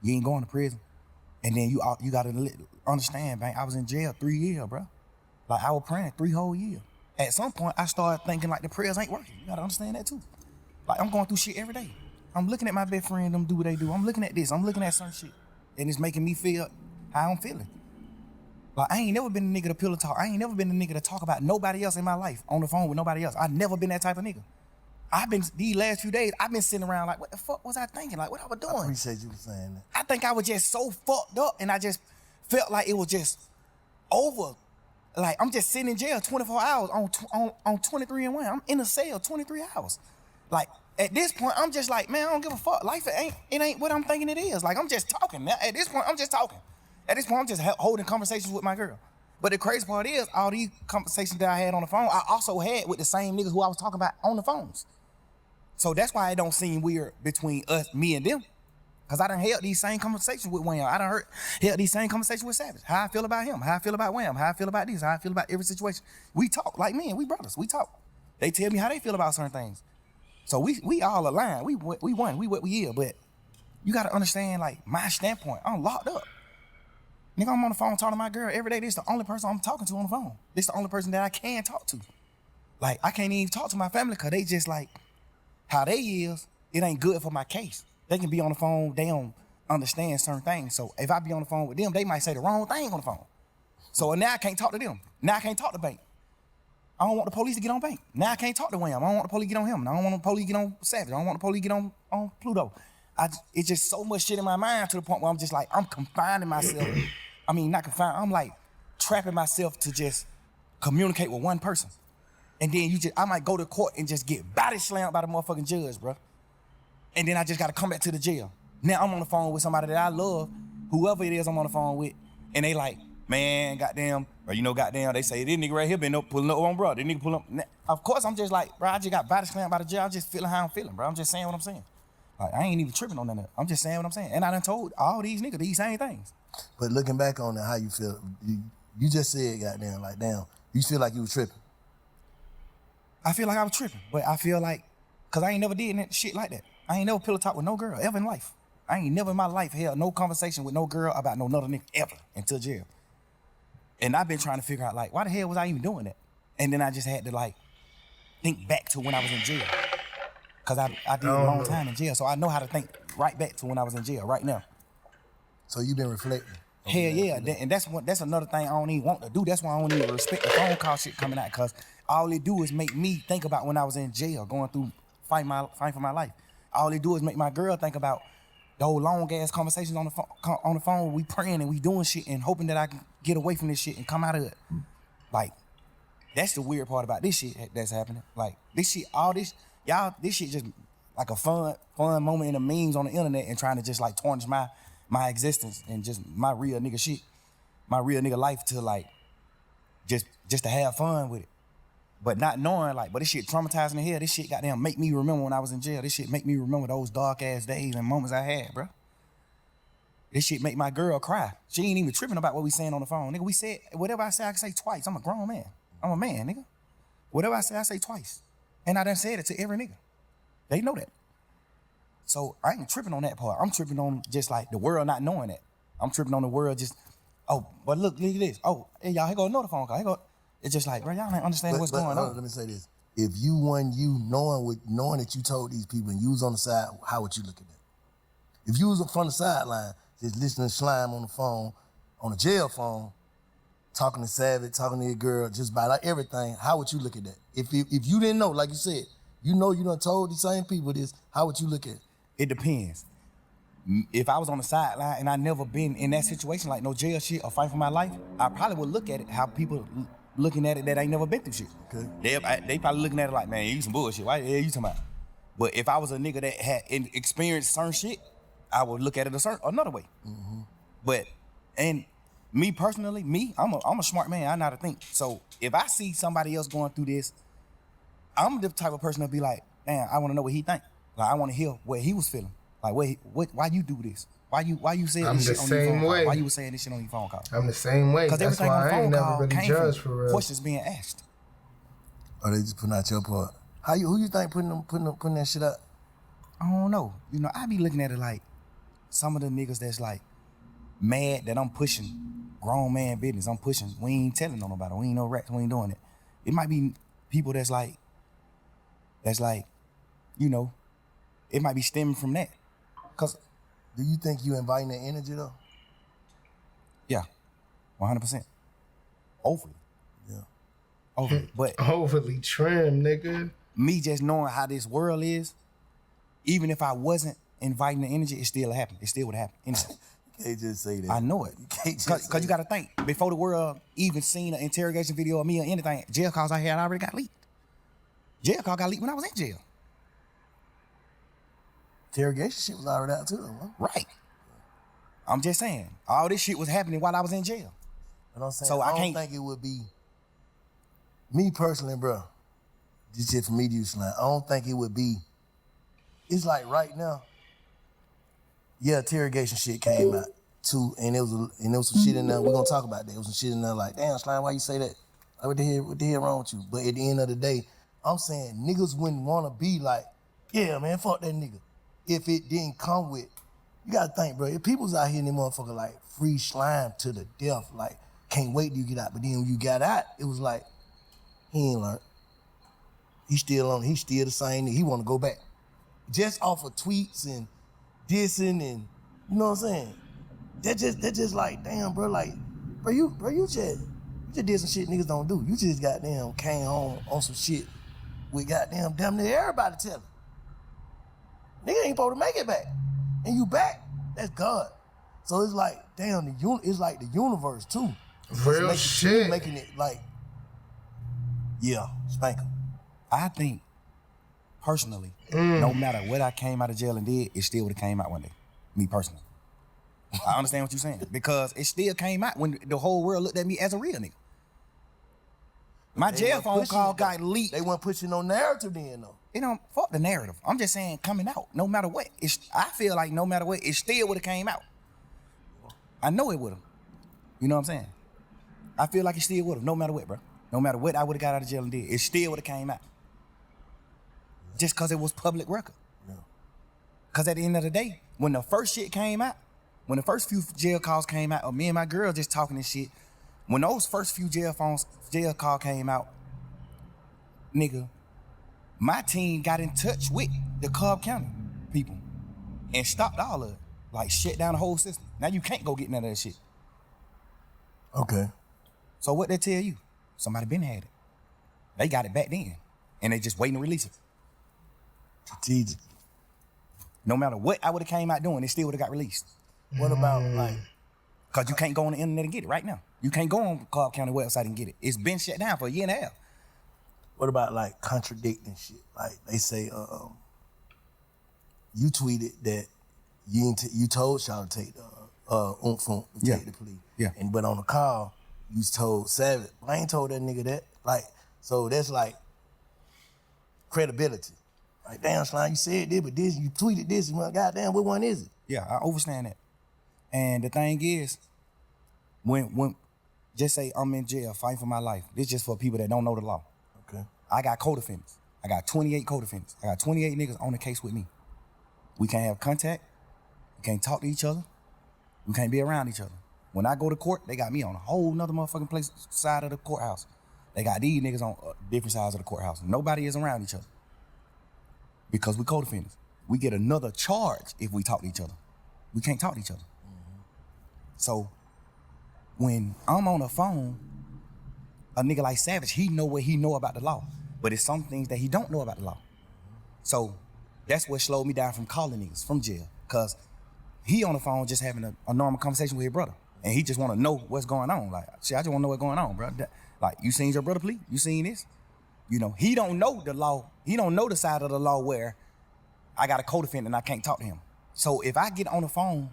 You ain't going to prison. And then you gotta understand, man, I was in jail 3 years, bro. Like, I was praying 3 whole years. At some point, I started thinking, like, the prayers ain't working. You gotta understand that, too. Like, I'm going through shit every day. I'm looking at my best friend, them do what they do. I'm looking at this. I'm looking at certain shit. And it's making me feel how I'm feeling. Like, I ain't never been a nigga to pillow talk. I ain't never been a nigga to talk about nobody else in my life on the phone with nobody else. I never been that type of nigga. these last few days, I've been sitting around like, what the fuck was I thinking? Like, what I was doing? I appreciate you saying that. I think I was just so fucked up, and I just felt like it was just over. Like, I'm just sitting in jail 24 hours on 23 and 1. I'm in a cell 23 hours. Like, at this point, I'm just like, man, I don't give a fuck. Life, it ain't what I'm thinking it is. Like, I'm just talking. At this point, I'm just talking. At this point, I'm just holding conversations with my girl. But the crazy part is, all these conversations that I had on the phone, I also had with the same niggas who I was talking about on the phones. So that's why it don't seem weird between us, me and them. Cause I done held these same conversations with Wham. I done held these same conversations with Savage. How I feel about him, how I feel about Wham, how I feel about this, how I feel about every situation. We talk like men, we brothers, we talk. They tell me how they feel about certain things. So we all aligned, we won, we what we is, but you gotta understand, like, my standpoint, I'm locked up. Nigga, I'm on the phone talking to my girl every day. This is the only person I'm talking to on the phone. This is the only person that I can talk to. Like, I can't even talk to my family cause they just like, how they is, it ain't good for my case. They can be on the phone, they don't understand certain things. So if I be on the phone with them, they might say the wrong thing on the phone. So now I can't talk to them. Now I can't talk to Bank. I don't want the police to get on Bank. Now I can't talk to Wham. I don't want the police to get on him. I don't want the police to get on Savage. I don't want the police to get on Pluto. It's just so much shit in my mind to the point where I'm just like, I'm confining myself. I mean, not confined, I'm like trapping myself to just communicate with one person. And then I might go to court and just get body slammed by the motherfucking judge, bro. And then I just gotta come back to the jail. Now I'm on the phone with somebody that I love, whoever it is I'm on the phone with, and they like, man, goddamn, or goddamn, they say, this nigga right here been up pulling up on bro. This nigga pull up. Now, of course, I'm just like, bro, I just got body slammed by the jail. I'm just feeling how I'm feeling, bro. I'm just saying what I'm saying. Like, I ain't even tripping on that. I'm just saying what I'm saying. And I done told all these niggas these same things. But looking back on it, how you feel? You just said, goddamn, like, damn, you feel like you was tripping. I feel like I was tripping, but I feel like, cause I ain't never did that shit like that. I ain't never pillow talk with no girl ever in life. I ain't never in my life held no conversation with no girl about no another nigga ever until jail. And I've been trying to figure out, like, why the hell was I even doing that? And then I just had to, like, think back to when I was in jail. Cause I did a long time in jail, so I know how to think right back to when I was in jail right now. So you been reflecting? Hell yeah, and that's another thing I don't even want to do. That's why I don't even respect the phone call shit coming out, cause all it do is make me think about when I was in jail, going through fighting for my life. All it do is make my girl think about those long ass conversations on the phone. We praying and we doing shit and hoping that I can get away from this shit and come out of it. Like, that's the weird part about this shit that's happening. Like, this shit, this shit just like a fun moment in the memes on the internet and trying to just like tarnish my existence and just my real nigga shit, my real nigga life to like just to have fun with it. But not knowing, like, but this shit traumatizing the hell. This shit goddamn make me remember when I was in jail. This shit make me remember those dark ass days and moments I had, bro. This shit make my girl cry. She ain't even tripping about what we saying on the phone. Nigga, we said, whatever I say, I can say twice. I'm a grown man. I'm a man, nigga. Whatever I say twice. And I done said it to every nigga. They know that. So I ain't tripping on that part. I'm tripping on just like the world not knowing that. I'm tripping on the world just, oh, but look at this. Oh, hey, y'all, here go another phone call. Here go. It's just like, bro, y'all ain't understanding what's going on. Let me say this. If you knowing that you told these people and you was on the side, how would you look at that? If you was from the sideline, just listening to Slime on the phone, on the jail phone, talking to Savage, talking to your girl, just about like everything, how would you look at that? If you didn't know, like you said, you done told these same people this, how would you look at it? It depends. If I was on the sideline and I never been in that situation, like no jail shit or fight for my life, I probably would look at it how people looking at it that ain't never been through shit. Okay. They probably looking at it like, man, you some bullshit. Why the hell you talking about? But if I was a nigga that had experienced certain shit, I would look at it another way. Mm-hmm. But, and me personally, I'm a smart man. I know how to think. So if I see somebody else going through this, I'm the type of person to be like, damn, I want to know what he think. Like, I want to hear what he was feeling. Like, why you do this? Why you saying this shit on your phone call? Why you was saying this shit on your phone call? I'm the same way. Because everything on the phone call came judged from for real. questions being asked. Or they just putting out your part. Who you think putting that shit up? I don't know. You know, I be looking at it like some of the niggas that's like mad that I'm pushing grown man business. I'm pushing. We ain't telling on nobody. We ain't no rats. We ain't doing it. It might be people that's like, you know, it might be stemming from that. Cause do you think you inviting that energy though? Yeah, 100%. Overly. Yeah. Overly, but overly trim, nigga. me just knowing how this world is, even if I wasn't inviting the energy, it still happened. It still would happen. Anyway. You can't just say that. I know it. You can't just Because you got to think, before the world even seen an interrogation video of me or anything, jail calls I had already got leaked. Jail call got leaked when I was in jail. Interrogation shit was already out too, huh? Right. I'm just saying, all this shit was happening while I was in jail. But I'm saying, So I I don't can't- think it would be, me personally, bro, this shit for me to use slang, I don't think it would be, it's like right now, yeah, interrogation shit came out too, and there was some shit in there, we're gonna talk about that, there was some shit in there like, damn, Slime, why you say that? Like, what the hell wrong with you? But at the end of the day, I'm saying niggas wouldn't wanna be like, yeah, man, fuck that nigga. If it didn't come with, you gotta think, bro, if people's out here in them motherfucker like free slime to the death, like, can't wait till you get out. But then when you got out, it was like, he ain't learned. He's still the same nigga. He wanna go back. Just off of tweets and dissing and, you know what I'm saying? That just like, damn, bro, like, bro, you just did some shit niggas don't do. You just goddamn came home on some shit with goddamn damn near everybody telling. Nigga ain't supposed to make it back. And you back, that's God. So it's like, damn, it's like the universe too. Real shit. Making it like, yeah, spank 'em. I think, personally, no matter what I came out of jail and did, it still would have came out one day. Me personally. I understand what you're saying. Because it still came out when the whole world looked at me as a real nigga. My They jail weren't phone pushing call it, got though. leaked. They weren't pushing no narrative then though. It don't fuck the narrative. I'm just saying coming out, no matter what. I feel like no matter what, it still would have came out. I know it would have. You know what I'm saying? I feel like it still would have, no matter what, bro. No matter what I would have got out of jail and did, it still would have came out. Just because it was public record. Yeah. Because at the end of the day, when the first shit came out, when the first few jail calls came out, or me and my girl just talking this shit, when those first few jail call came out, nigga, my team got in touch with the Cobb County people and stopped all of it. Like, shut down the whole system. Now you can't go get none of that shit. Okay. So what they tell you? Somebody been had it. They got it back then, and they just waiting to release it. Strategic. No matter what I would have came out doing, it still would have got released. What about like, Because you can't go on the internet and get it right now. You can't go on Cobb County website and get it. It's been shut down for a year and a half. what about like contradicting shit? Like they say, you tweeted that you told y'all to take the to Yeah. take the plea. Yeah. But on the call, you told Savage, I ain't told that nigga that. Like, so that's like credibility. Like, damn, Slime, you said this, but this, you tweeted this, and well, goddamn, what one is it? Yeah, I understand that. And the thing is, when just say I'm in jail fighting for my life, this just for people that don't know the law. Okay. I got co-defendants. I got 28 co-defendants. I got 28 niggas on the case with me. We can't have contact. We can't talk to each other. We can't be around each other. When I go to court, they got me on a whole nother motherfucking place side of the courthouse. They got these niggas on different sides of the courthouse. Nobody is around each other. Because we co-defendants. We get another charge if we talk to each other. We can't talk to each other. Mm-hmm. So when I'm on the phone, a nigga like Savage, he know what he know about the law. But it's some things that he don't know about the law. So that's what slowed me down from calling niggas from jail. Cause he on the phone just having a normal conversation with his brother. And he just wanna know what's going on. Like, shit, I just wanna know what's going on, bro. Like, you seen your brother plea? You seen this? You know, he don't know the law. He don't know the side of the law where I got a co-defendant and I can't talk to him. So if I get on the phone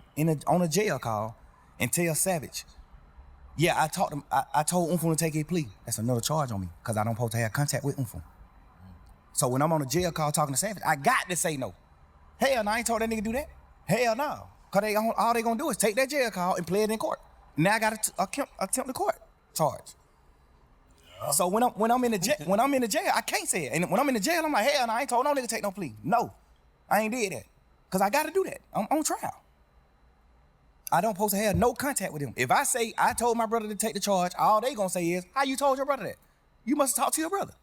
on a jail call and tell Savage, yeah, I told Unfun to take his plea, that's another charge on me because I don't supposed to have contact with Unfun. So when I'm on a jail call talking to Savage, I got to say no. Hell no, I ain't told that nigga do that. Hell no. Because all they gonna do is take that jail call and play it in court. Now I got to attempt the court charge. So when I'm in the jail, I can't say it. And when I'm in the jail, I'm like, hell no, I ain't told no nigga to take no plea. No, I ain't did that. Because I got to do that. I'm on trial. I don't supposed to have no contact with him. If I say I told my brother to take the charge, all they gonna say is, how you told your brother that? You must talk to your brother.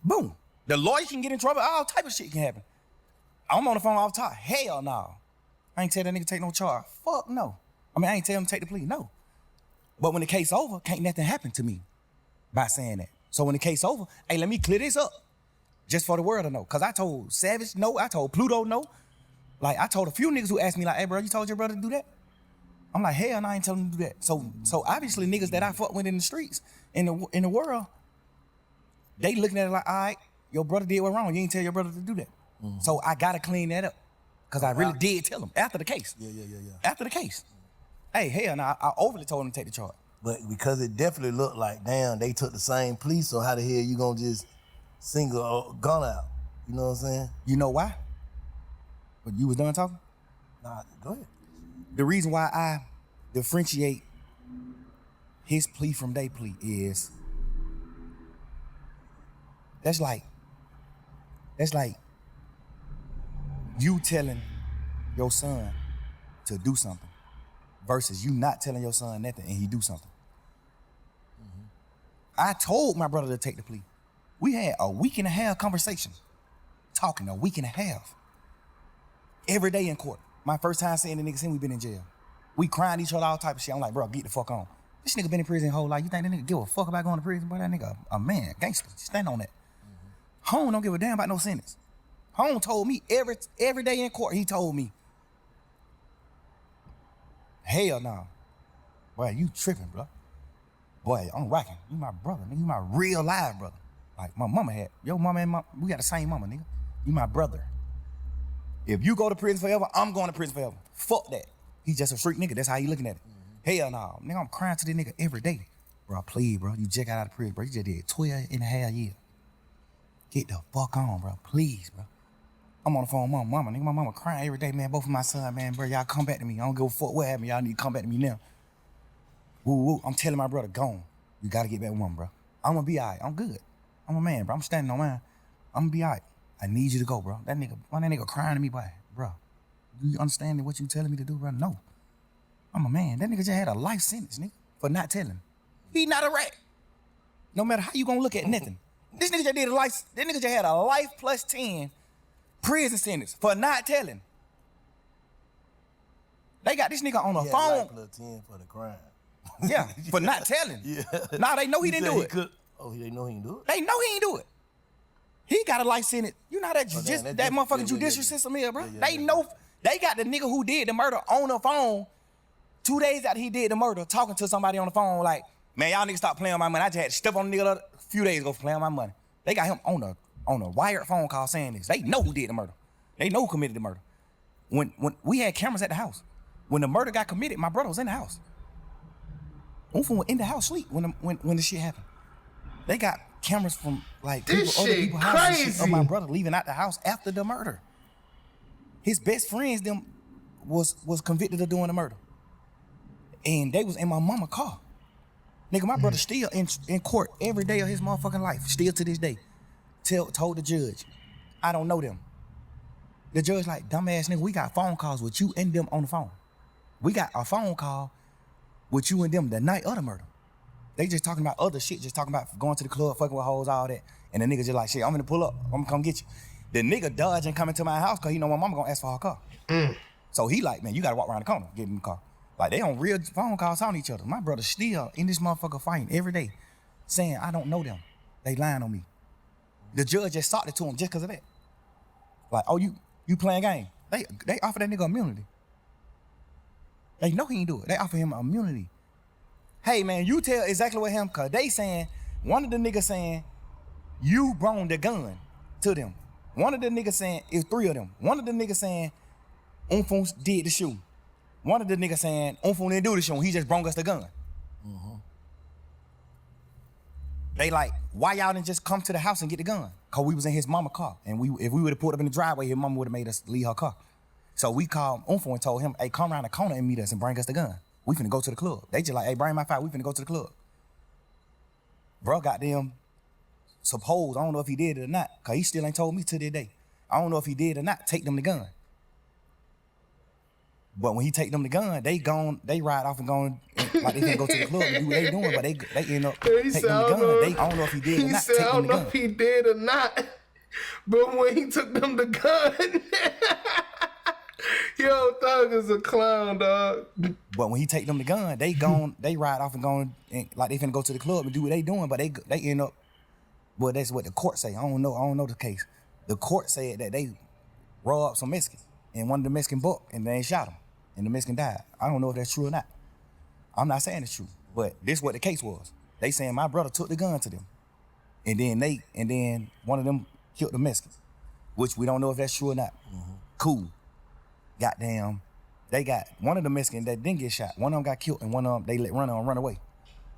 Boom. The lawyer can get in trouble. All type of shit can happen. I'm on the phone all the time. Hell no. I ain't tell that nigga take no charge. Fuck no. I ain't tell him to take the plea. No. But when the case over, can't nothing happen to me by saying that. So when the case over, hey, let me clear this up. just for the world to know. Cause I told Savage no, I told Pluto no. Like I told a few niggas who asked me like, hey bro, you told your brother to do that? I'm like, hell no, I ain't telling him to do that. So obviously niggas that I fuck with in the streets, in the world, they looking at it like, all right, your brother did what wrong. You ain't tell your brother to do that. So I gotta clean that up. Cause I really did tell him after the case. Yeah. After the case. Hey, hell no, I overly told him to take the charge. But because it definitely looked like, damn, they took the same plea, so how the hell you gonna just single a gun out? You know what I'm saying? You know why? But you was done talking? Nah, go ahead. The reason why I differentiate his plea from their plea is that's like you telling your son to do something versus you not telling your son nothing and he do something. I told my brother to take the plea. We had a week and a half conversation, talking a week and a half. Every day in court. My first time seeing the nigga since we been in jail. We crying each other, all type of shit. I'm like, bro, get the fuck on. This nigga been in prison his whole life. You think that nigga give a fuck about going to prison? Boy, that nigga a man, gangster. Stand on that. Home don't give a damn about no sentence. Home told me every day in court, he told me, hell no. Boy, you tripping, bro. Boy, I'm rocking. You my brother, nigga. You my real live brother. Like my mama had. Your mama and we got the same mama, nigga. You my brother. If you go to prison forever, I'm going to prison forever. Fuck that. He just a street nigga. That's how he looking at it. Hell no. Nigga, I'm crying to this nigga every day. Bro, please, bro. You just got out of prison, bro. You just did 12 and a half years. Get the fuck on, bro. Please, bro. I'm on the phone with my mama. Nigga, my mama crying every day, man. Both of my son, man, bro. Y'all come back to me. I don't give a fuck what happened. Y'all need to come back to me now. Woo, woo. I'm telling my brother, gone. You gotta get back with mama, bro. I'm gonna be all right. I'm good. I'm a man, bro. I'm standing on mine. I'm gonna be all right. I need you to go, bro. That nigga crying to me, boy. Bro, do you understand what you telling me to do, bro? No. I'm a man. That nigga just had a life sentence, nigga, for not telling. He not a rat. No matter how you gonna look at nothing. This nigga just did a life, that nigga just had a life plus 10 prison sentence for not telling. They got this nigga on the phone. Life plus 10 for the crime. Yeah, for not telling. Yeah. Nah, they know he didn't do it. They know he didn't do it? They know he ain't do it. He got a life sentence. You know how that that motherfucking judicial system is, bro. They know, they got the nigga who did the murder on the phone 2 days after he did the murder, talking to somebody on the phone like, man, y'all niggas stop playing with my money. I just had to step on the nigga a few days ago for playing with my money. They got him on a wired phone call saying this. They know who did the murder. They know who committed the murder. When we had cameras at the house, when the murder got committed, my brother was in the house. Unfun was in the house sleep when the shit happened. They got cameras from like other people's houses of my brother leaving out the house after the murder. His best friends them was convicted of doing the murder. And they was in my mama car. Nigga, my brother still in court every day of his motherfucking life, still to this day. Told the judge, I don't know them. The judge like, dumbass nigga, we got phone calls with you and them on the phone. We got a phone call with you and them the night of the murder. They just talking about other shit, just talking about going to the club, fucking with hoes, all that. And the nigga just like, shit, I'm gonna pull up, I'm gonna come get you. The nigga dodging coming to my house because he know my mama gonna ask for her car. So he like, man, you gotta walk around the corner, get in the car. Like they on real phone calls on each other. My brother still in this motherfucker fighting every day, saying, I don't know them. They lying on me. The judge just sought it to him just because of that. Like, oh, you playing game. They offer that nigga immunity. They know he ain't do it. They offer him immunity. Hey man, you tell exactly what him, cause they saying, one of the niggas saying, you brought the gun to them. One of the niggas saying, it's three of them. One of the niggas saying, Unfun did the shooting. One of the niggas saying, Unfun didn't do the shooting, he just brought us the gun. They like, why y'all didn't just come to the house and get the gun? Cause we was in his mama car. And if we would have pulled up in the driveway, his mama would have made us leave her car. So we called Unfun and told him, hey, come around the corner and meet us and bring us the gun. We finna go to the club. They just like, hey, bring my file, we finna go to the club. Bro, goddamn, suppose, I don't know if he did it or not, cause he still ain't told me to this day. I don't know if he did or not, take them the gun. But when he take them the gun, they ride off and gone, like they can't go to the club and do what they doing, but they end up taking them the gun. I don't know if he did or not, take them the gun. I don't know if he did or not, but when he took them the gun, yo, Thug is a clown, dog. But when he take them the gun, they ride off and gone, like they finna go to the club and do what they doing, but they end up Well, that's what the court say. I don't know the case. The court said that they robbed some Mexicans, and one of the Mexicans bucked, and they shot him, and the Mexican died. I don't know if that's true or not. I'm not saying it's true, but this is what the case was. They saying my brother took the gun to them, and then one of them killed the Mexicans, which we don't know if that's true or not. Cool. Goddamn, they got one of the Mexicans that didn't get shot. One of them got killed, and one of them they let run away.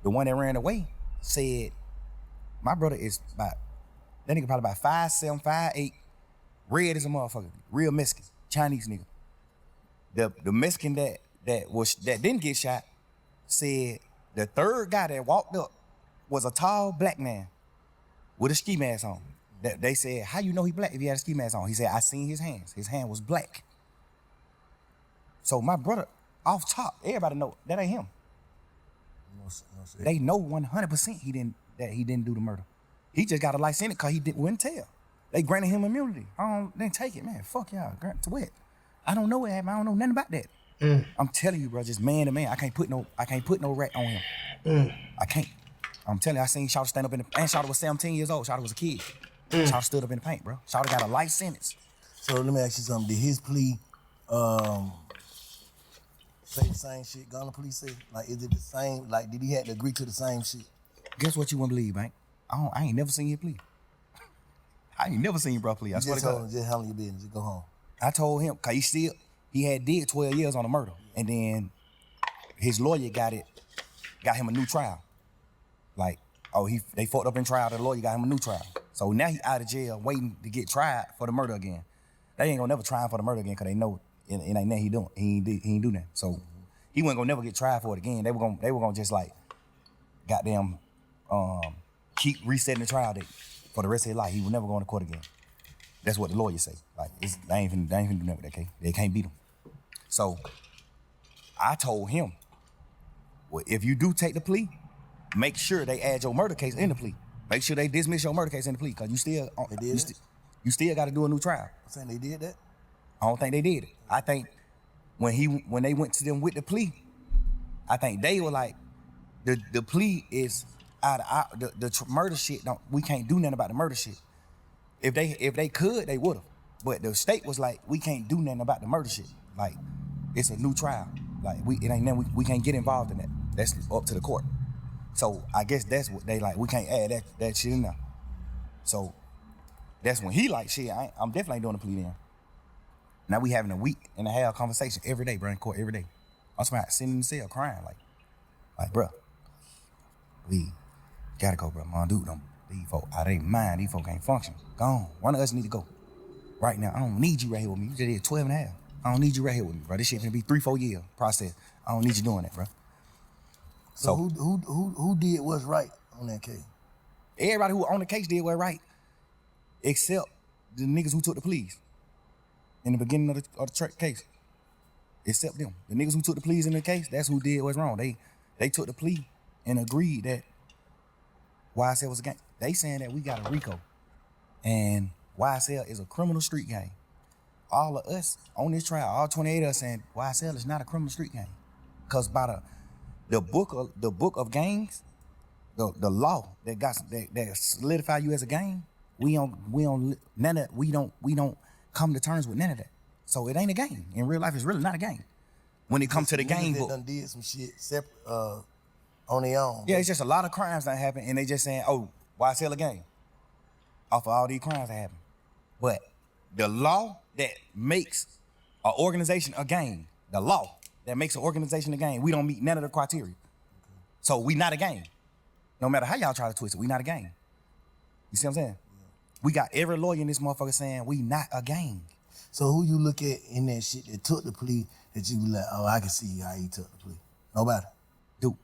The one that ran away said, my brother is that nigga probably about 5'7", 5'8", red as a motherfucker, real Mexican, Chinese nigga. The Mexican that didn't get shot said the third guy that walked up was a tall black man with a ski mask on. They said, how you know he black if he had a ski mask on? He said, I seen his hands. His hand was black. So my brother, off top, everybody know that ain't him. No, they know 100% he didn't do the murder. He just got a life sentence because he wouldn't tell. They granted him immunity. Then take it, man. Fuck y'all. Grant to what? I don't know what happened. I don't know nothing about that. I'm telling you, bro, just man to man. I can't put no rat on him. I can't. I'm telling you, I seen Shawty stand up and Shawty was 17 years old. Shawty was a kid. Shawty stood up in the paint, bro. Shawty got a life sentence. So let me ask you something. Did his plea say the same shit Gunna plea said? Like, is it the same? Like, did he have to agree to the same shit? Guess what you wouldn't believe, man? I ain't never seen your plea. I ain't never seen your bro plea. I swear to God. Just handle your business. Just go home. I told him, cause he had did 12 years on a murder, and then his lawyer got him a new trial. Like, they fucked up in trial. The lawyer got him a new trial. So now he out of jail waiting to get tried for the murder again. They ain't gonna never try him for the murder again, cause they know it ain't nothing he doing. He ain't do that. So he wasn't gonna never get tried for it again. They were gonna just like, goddamn, keep resetting the trial date for the rest of his life. He would never go into court again. That's what the lawyers say. Like, they ain't finna do nothing with that case. They can't beat him. So I told him, well, if you do take the plea, make sure they add your murder case in the plea. Make sure they dismiss your murder case in the plea, because you still got to do a new trial. I'm saying they did that? I don't think they did it. I think when they went to them with the plea, I think they were like, the plea is out of the murder shit. We can't do nothing about the murder shit. If they could, they would have. But the state was like, we can't do nothing about the murder shit. Like, it's a new trial. Like, it ain't nothing, we can't get involved in that. That's up to the court. So I guess that's what they like. We can't add that shit in there. So that's when he like, shit, I'm definitely doing a plea then. Now we having a week and a half conversation every day, bro, in court every day. I'm sitting in the cell crying like, bro, we gotta go, bro. My dude, these folk out of their mind. These folk can't function. Go on. One of us need to go right now. I don't need you right here with me. You just did 12 and a half. I don't need you right here with me, bro. This shit gonna be 3-4 year process. I don't need you doing that, bro. So who did what's right on that case? Everybody who on the case did what's right, except the niggas who took the pleas in the beginning of the case. Except them. The niggas who took the pleas in the case, that's who did what's wrong. They took the plea and agreed that YSL was a gang. They saying that we got a RICO, and YSL is a criminal street gang. All of us on this trial, all 28 of us saying YSL is not a criminal street gang, because by the book of gangs, the law that solidify you as a gang, we don't come to terms with none of that. So it ain't a gang. In real life, it's really not a gang. When it comes to the gang book, done did some shit separate on their own. Yeah, it's just a lot of crimes that happen, and they just saying, oh, YSL a gang off of all these crimes that happen. But the law that makes an organization a gang, the law that makes an organization a gang, we don't meet none of the criteria. Okay. So we not a gang. No matter how y'all try to twist it, we not a gang. You see what I'm saying? Yeah. We got every lawyer in this motherfucker saying we not a gang. So who you look at in that shit that took the plea that you be like, oh, I can see how he took the plea? Nobody? Dude.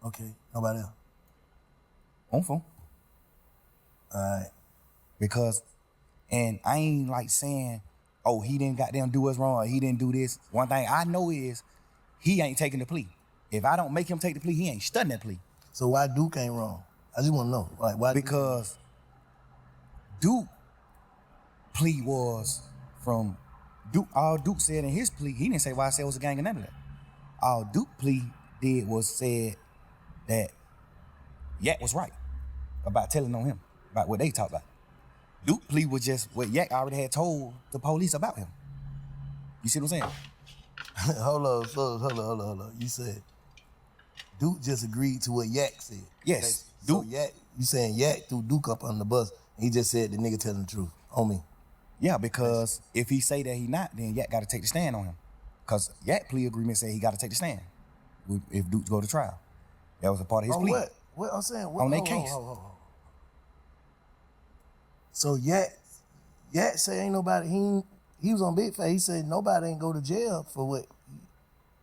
Okay, nobody else? On phone. All right. Because, and I ain't like saying, oh, he didn't goddamn do us wrong, or he didn't do this. One thing I know is he ain't taking the plea. If I don't make him take the plea, he ain't studying that plea. So why Duke ain't wrong? I just want to know. Like, why? Because Duke plea was from Duke. All Duke said in his plea, he didn't say YSL was a gang or none of that. All Duke plea did was said that Yak was right. about telling on him, about what they talk about. Duke plea was just what Yak already had told the police about him. You see what I'm saying? Hold on. You said Duke just agreed to what Yak said. Yes. So Yak, you saying Yak threw Duke up on the bus. He just said the nigga telling the truth on me. Yeah, because if he say that he not, then Yak got to take the stand on him. Because Yak plea agreement say he got to take the stand if Duke go to trial. That was a part of his plea. What I'm saying? On their case. Hold. So Yak say ain't nobody, he was on Big Fat. He said nobody ain't go to jail for what?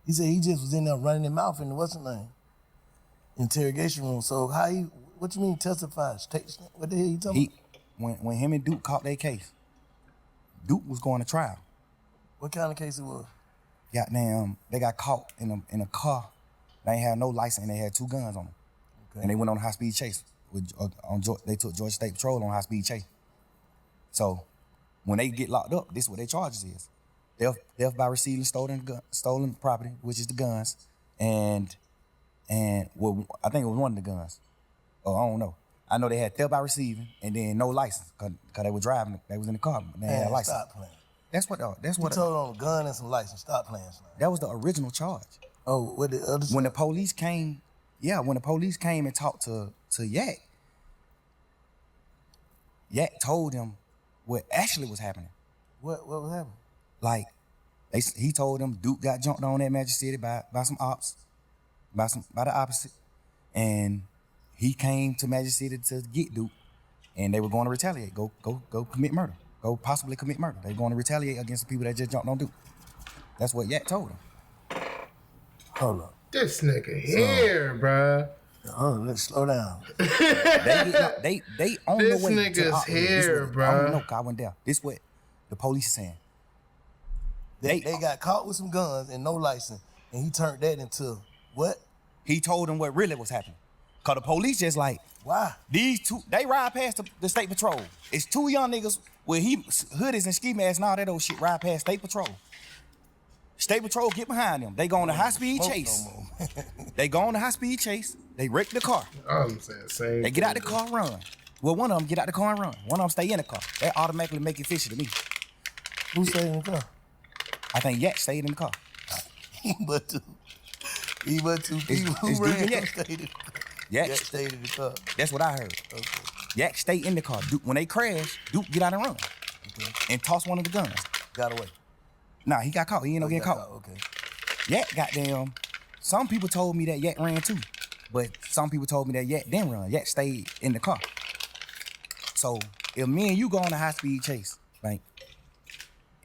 He said he just was in there running his mouth in the what's his name? Interrogation room. So what you mean testify? What the hell you talking about? When him and Duke caught their case, Duke was going to trial. What kind of case it was? Goddamn, they got caught in a car. They ain't had no license and they had 2 guns on them. Okay. And they went on a high-speed chase. They took Georgia State Patrol on a high-speed chase. So when they get locked up, this is what their charges is. Theft by receiving stolen property, which is the guns, and well, I think it was one of the guns. Oh, I don't know. I know they had theft by receiving and then no license because they were driving. They was in the car. They had a license. Stop playing. That's what. You told on a gun and some license. Stop playing. That was the original charge. Oh, what the other? When the police came, when the police came and talked to Yak, Yak told him what actually was happening. What was happening? Like, he told them Duke got jumped on at Magic City by some ops, by the opposite, and he came to Magic City to get Duke, and they were going to retaliate, go commit murder, possibly commit murder. They were going to retaliate against the people that just jumped on Duke. That's what Yak told him. Hold up. This nigga here, bruh. Let's slow down. They on the way. This nigga's here, bruh. I don't know, I went there. This what the police is saying. They got caught with some guns and no license, and he turned that into what? He told them what really was happening. Cause the police just like, why? These 2, they ride past the state patrol. It's 2 young niggas with hoodies and ski masks and all that old shit ride past state patrol. State patrol get behind them. They go on a high-speed chase. They go on a high-speed chase. They wreck the car. I'm saying same. They get out the car and run. Well, one of them get out the car and run. One of them stay in the car. That automatically make it fishy to me. Who stayed in the car? I think Yak stayed in the car. He but two people who ran stayed in the car. Yak stayed in the car. That's what I heard. Okay. Yak stayed in the car. Duke, when they crash, Duke get out and run. Okay. And toss one of the guns. Got away. Nah, he got caught. He ain't no get caught. Okay. Yak goddamn. Some people told me that Yak ran too, but some people told me that Yak didn't run. Yak stayed in the car. So if me and you go on a high-speed chase, right,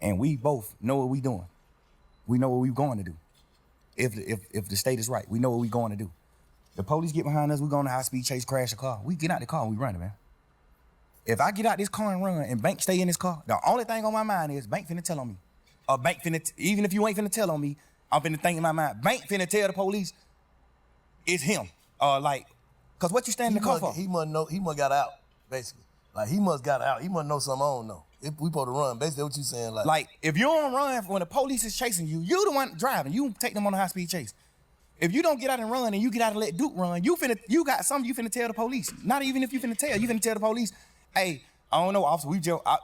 and we both know what we doing, we know what we going to do. If the state is right, we know what we going to do. The police get behind us, we go on a high-speed chase, crash the car. We get out the car and we run it, man. If I get out this car and run and Bank stay in this car, the only thing on my mind is Bank finna tell on me. Or Bank finna, even if you ain't finna tell on me, I'm finna think in my mind, Bank finna tell the police it's him. Cause what you stand in the car for? He must know, he must got out, basically. Like he must got out. He must know something I don't know. If we supposed to run, basically what you saying, like if you don't run when the police is chasing you, you the one driving. You take them on a high-speed chase. If you don't get out and run and you get out and let Duke run, you got something you finna tell the police. Not even if you finna tell the police, hey, I don't know, officer,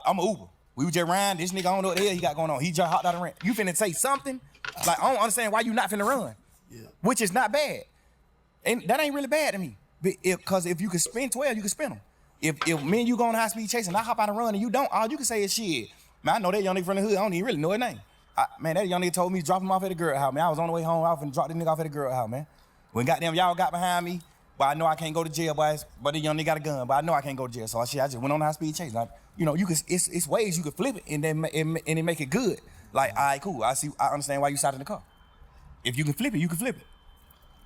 I'm an Uber. We were just riding, this nigga, I don't know what the hell he got going on. He just hopped out and ran. You finna say something? Like, I don't understand why you not finna run. Yeah. Which is not bad. And that ain't really bad to me. Because if you could spin 12, you can spin them. If me and you go on a high-speed chase and I hop out and run and you don't, all you can say is shit. Man, I know that young nigga from the hood, I don't even really know his name. Man, that young nigga told me to drop him off at the girl house, man. I was on the way home, I was finna drop this nigga off at the girl house, man. When goddamn y'all got behind me, but I know I can't go to jail, boys. But the young nigga got a gun, but I know I can't go to jail. So I just went on a high-speed chase. Like, you know, it's ways you could flip it and then it make it good. Like, all right, cool. I understand why you sat in the car. If you can flip it, you can flip it.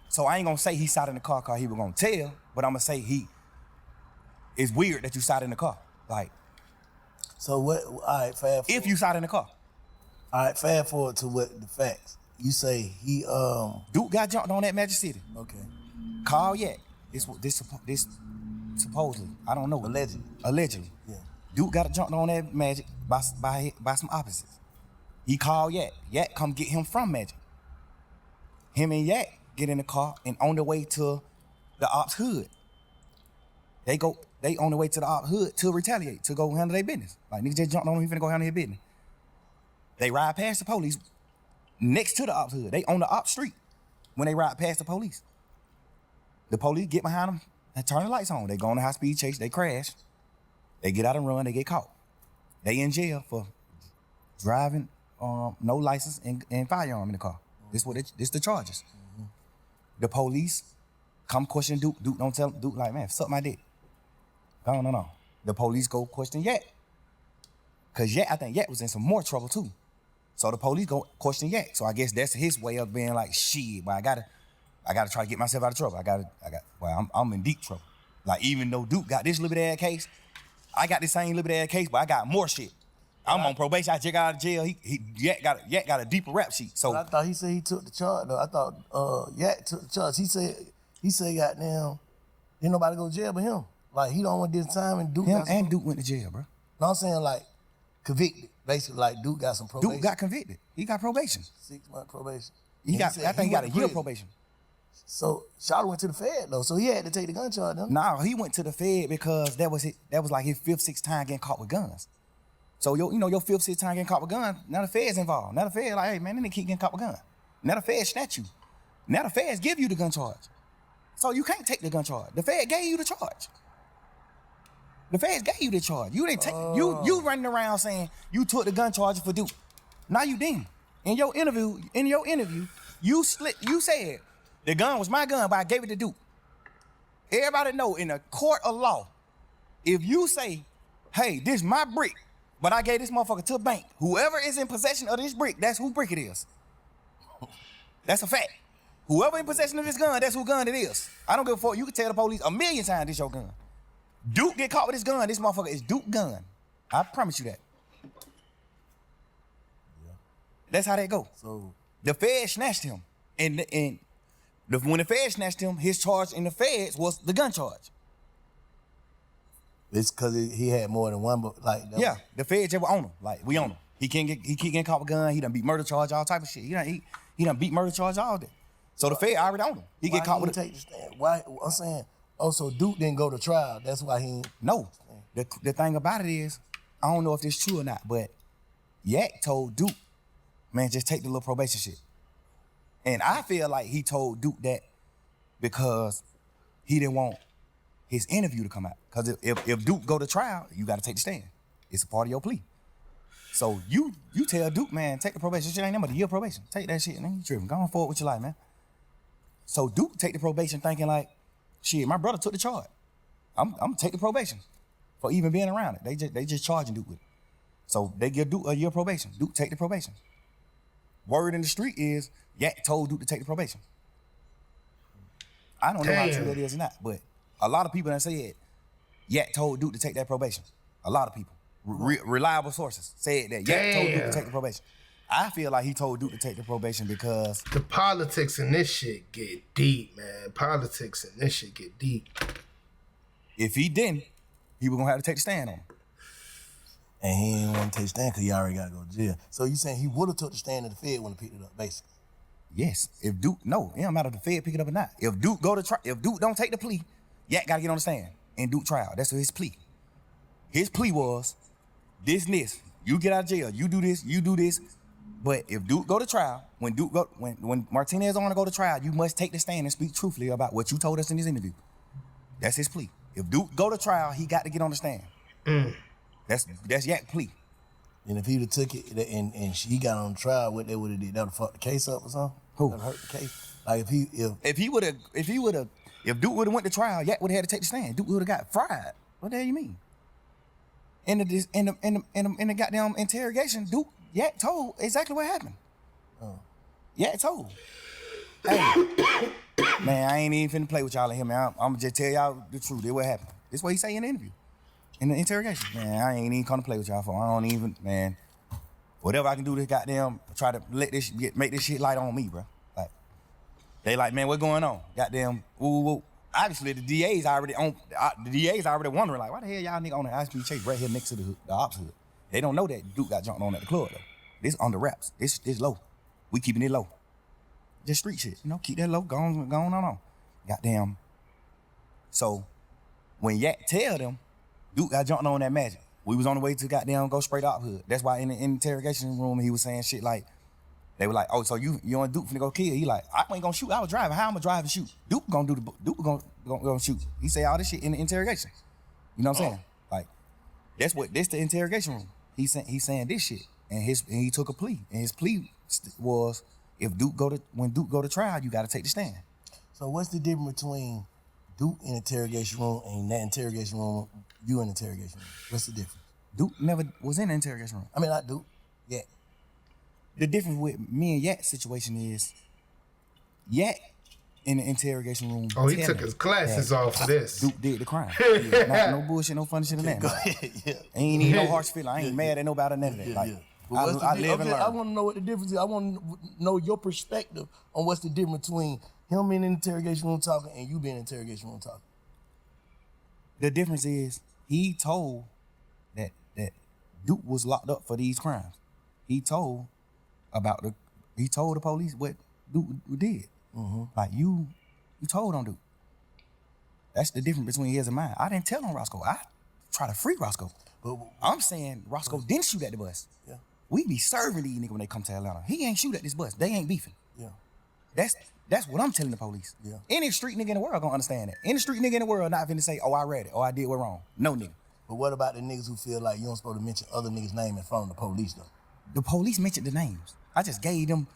So I ain't gonna say he sat in the car because he was gonna tell, but I'm gonna say it's weird that you sat in the car. Like, so what? All right, fast forward. If you sat in the car. All right, fast forward to what the facts. You say he Duke got jumped on at Magic City. Okay. Call yet? This supposedly. I don't know. Allegedly. Yeah. Duke got jumped on that Magic by some opposites. He called Yak. Yak come get him from Magic. Him and Yak get in the car and on the way to the ops hood. They on the way to the op hood to retaliate, to go handle their business. Like niggas just jumped on him, he finna go handle their business. They ride past the police next to the ops hood. They on the op street when they ride past the police. The police get behind them and turn the lights on. They go on a high speed chase, they crash. They get out and run, they get caught. They in jail for driving no license and firearm in the car. This the charges. The police come question Duke. Duke don't tell Duke like, man, suck my dick. No. The police go question Yak. Cause Yak, I think Yak was in some more trouble too. So the police go question Yak. So I guess that's his way of being like, shit, but I gotta try to get myself out of trouble. I'm in deep trouble. Like even though Duke got this little bit of case, I got the same little bit of case, but I got more shit. I'm on probation. I just got out of jail. Yak got a deeper rap sheet. So but I thought he said he took the charge though. I thought Yak took the charge. He said goddamn, didn't nobody go to jail but him. Like he don't want this time and Duke. Him and Duke went to jail, bro. No, I'm saying like convicted. Basically, like Duke got some probation. Duke got convicted. He got probation. 6-month probation. I think he got a year probation. So Shawty went to the Fed though, so he had to take the gun charge. Huh? Nah, he went to the Fed because that was like his 5th, 6th time getting caught with guns. So your 5th, 6th time getting caught with guns, now the Fed's involved. Now the Fed like, hey man, they keep getting caught with guns. Now the Fed snatch you. Now the Feds give you the gun charge. So you can't take the gun charge. The Fed gave you the charge. The Feds gave you the charge. You didn't take you running around saying you took the gun charge for Duke. Now you didn't. In your interview, you said the gun was my gun, but I gave it to Duke. Everybody know in a court of law, if you say, hey, this is my brick, but I gave this motherfucker to a bank, whoever is in possession of this brick, that's who brick it is. That's a fact. Whoever in possession of this gun, that's who gun it is. I don't give a fuck. You can tell the police 1,000,000 times this your gun. Duke get caught with this gun, this motherfucker is Duke gun. I promise you that. Yeah. That's how that go. So the Fed snatched him. And when the Fed snatched him, his charge in the Feds was the gun charge. It's because he had more than one, but like yeah, the Feds just were on him. Like we on him. He keep getting caught with a gun. He done beat murder charge, all type of shit. He done beat murder charge all day. So the Fed already on him. He get caught with take the stand. Why? I'm saying. Oh, so Duke didn't go to trial. That's why he ain't. No. The thing about it is, I don't know if this true or not, but Yak told Duke, man, just take the little probation shit. And I feel like he told Duke that because he didn't want his interview to come out. Because if Duke go to trial, you got to take the stand. It's a part of your plea. So you tell Duke, man, take the probation. Shit ain't nothing but a year probation. Take that shit, man. You tripping. Go on forward with your life, man. So Duke take the probation thinking like, shit, my brother took the charge. I'm gonna take the probation for even being around it. They just charging Duke with it. So they give Duke a year probation. Duke take the probation. Word in the street is Yak told Duke to take the probation. I don't know how true that is or not, but a lot of people that said Yak told Duke to take that probation. A lot of people, reliable sources, said that Yak told Duke to take the probation. I feel like he told Duke to take the probation because the politics in this shit get deep, man. Politics in this shit get deep. If he didn't, he was gonna have to take the stand on him. And he didn't want to take the stand because he already got to go to jail. So you saying he would have took the stand if the Fed wouldn't have picked it up, basically? Yes. If Duke, no, it don't matter if the Fed pick it up or not. If Duke go to trial, if Duke don't take the plea, Yak gotta get on the stand and Duke trial. That's his plea. His plea was this. You get out of jail. You do this. You do this. But if Duke go to trial, when Martinez want to go to trial, you must take the stand and speak truthfully about what you told us in this interview. That's his plea. If Duke go to trial, he got to get on the stand. That's Yak's plea. And if he'd have took it and she got on trial, what they would have did? That would have fucked the case up or something? Who? That would hurt the case. Like if Duke would have went to trial, Yak would have had to take the stand. Duke would have got fried. What the hell you mean? In the goddamn interrogation, Yak told exactly what happened. Yak told. Hey, man, I ain't even finna play with y'all in here, man. I'm gonna just tell y'all the truth. That's what happened. This is what he say in the interview. In the interrogation. Man, I ain't even come to play with y'all for. I don't even, man. Whatever I can do to goddamn try to make this shit light on me, bro. Like, they like, man, what's going on? Goddamn, woo. Obviously, the DA's already wondering, like, why the hell y'all nigga on the high-speed chase right here next to the ops hood? They don't know that Duke got jumped on at the club, though. This under wraps. This low. We keeping it low. Just street shit, keep that low, go on. Goddamn. So, when Yak tell them, Duke got jumped on that magic. We was on the way to goddamn go straight out hood. That's why in the interrogation room he was saying shit like, they were like, oh, so you and Duke finna go kill? He like, I ain't gonna shoot. I was driving. How I'm gonna drive and shoot? Duke gonna gonna shoot. He say all this shit in the interrogation. You know what I'm saying? Like, this the interrogation room. He's saying this shit, and he took a plea, and his plea was when Duke go to trial, you got to take the stand. So what's the difference between Duke in the interrogation room and that interrogation room, you in the interrogation room? What's the difference? Duke never was in the interrogation room. I mean, not Duke. Yeah. The difference with me and Yak's situation is Yak in the interrogation room. Oh, he took his glasses off for this. Duke did the crime. Yeah, no bullshit, no funny shit in that. Go ahead, yeah. Ain't even no harsh feeling. I ain't mad at nobody or none of that. Like, I live and learn. I want to know what the difference is. I want to know your perspective on what's the difference between him being in the interrogation room talking and you being in the interrogation room talking. The difference is he told that Duke was locked up for these crimes. He told the police what Duke did. Mm-hmm. Like you told on Duke. That's the difference between his and mine. I didn't tell on Roscoe. I try to free Roscoe. But I'm saying Roscoe didn't shoot at the bus. Yeah. We be serving these niggas when they come to Atlanta. He ain't shoot at this bus. They ain't beefing. Yeah. That's what I'm telling the police. Yeah. Any street nigga in the world gonna understand that. Any street nigga in the world not finna say, oh, I read it, or I did what wrong. No nigga. But what about the niggas who feel like you don't supposed to mention other niggas' name in front of the police though? The police mentioned the names. I just gave them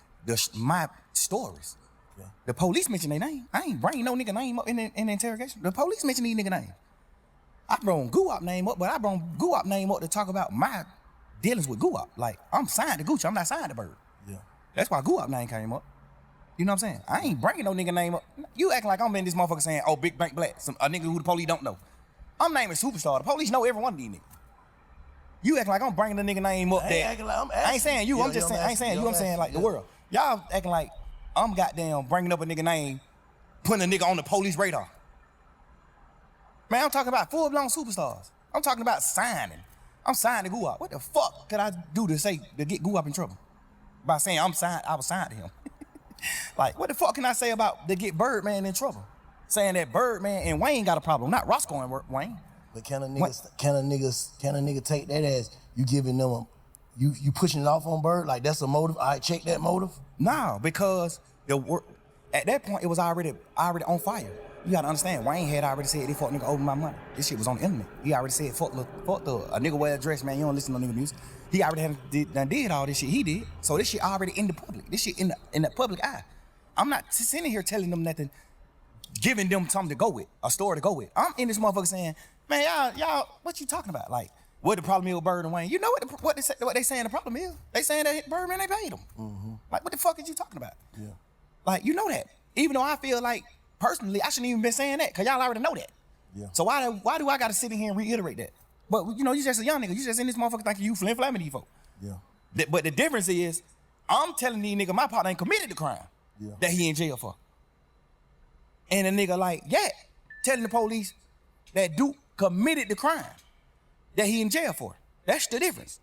my stories. Yeah. The police mentioned their name. I ain't bring no nigga name up in the interrogation. The police mentioned these nigga names. I brought Guap name up, but I brought Guap name up to talk about my dealings with Guap. Like, I'm signed to Gucci. I'm not signed to Bird. Yeah. That's why Guap name came up. You know what I'm saying? I ain't bringing no nigga name up. You acting like I'm in this motherfucker saying, oh, Big Bank Black, a nigga who the police don't know. I'm naming Superstar. The police know every one of these niggas. You acting like I'm bringing the nigga name up there. I ain't saying you. I'm just saying, I ain't saying you. I'm saying like the world. Y'all acting like I'm goddamn bringing up a nigga name, putting a nigga on the police radar. Man, I'm talking about full-blown superstars. I'm talking about signing. I'm signed to Guap. What the fuck could I do to get Guap in trouble? By saying I was signed to him. Like, what the fuck can I say to get Birdman in trouble? Saying that Birdman and Wayne got a problem, not Roscoe and Wayne. But can a nigga take that as you giving them you pushing it off on Bird? Like that's a motive? I check that motive? No, because at that point it was already on fire. You gotta understand, Wayne had already said they fuck nigga over my money. This shit was on the internet. He already said fuck the a nigga wear a dress, man. You don't listen to nigga music. He already did all this shit he did. So this shit already in the public. This shit in the public eye. I'm not sitting here telling them nothing, giving them something to go with, a story to go with. I'm in this motherfucker saying, man, y'all, what you talking about? Like, what the problem is with Bird and Wayne? You know what they saying the problem is? They saying that Birdman, they paid him. Mm-hmm. Like, what the fuck is you talking about? Yeah. Like, you know that. Even though I feel like, personally, I shouldn't even been saying that, because y'all already know that. Yeah. So why do I got to sit in here and reiterate that? But, you know, you just a young nigga. You just in this motherfucker thinking you flim-flamming these folks. Yeah. But the difference is, I'm telling these niggas my partner ain't committed the crime that he in jail for. And a nigga like, telling the police that Duke committed the crime that he in jail for. That's the difference.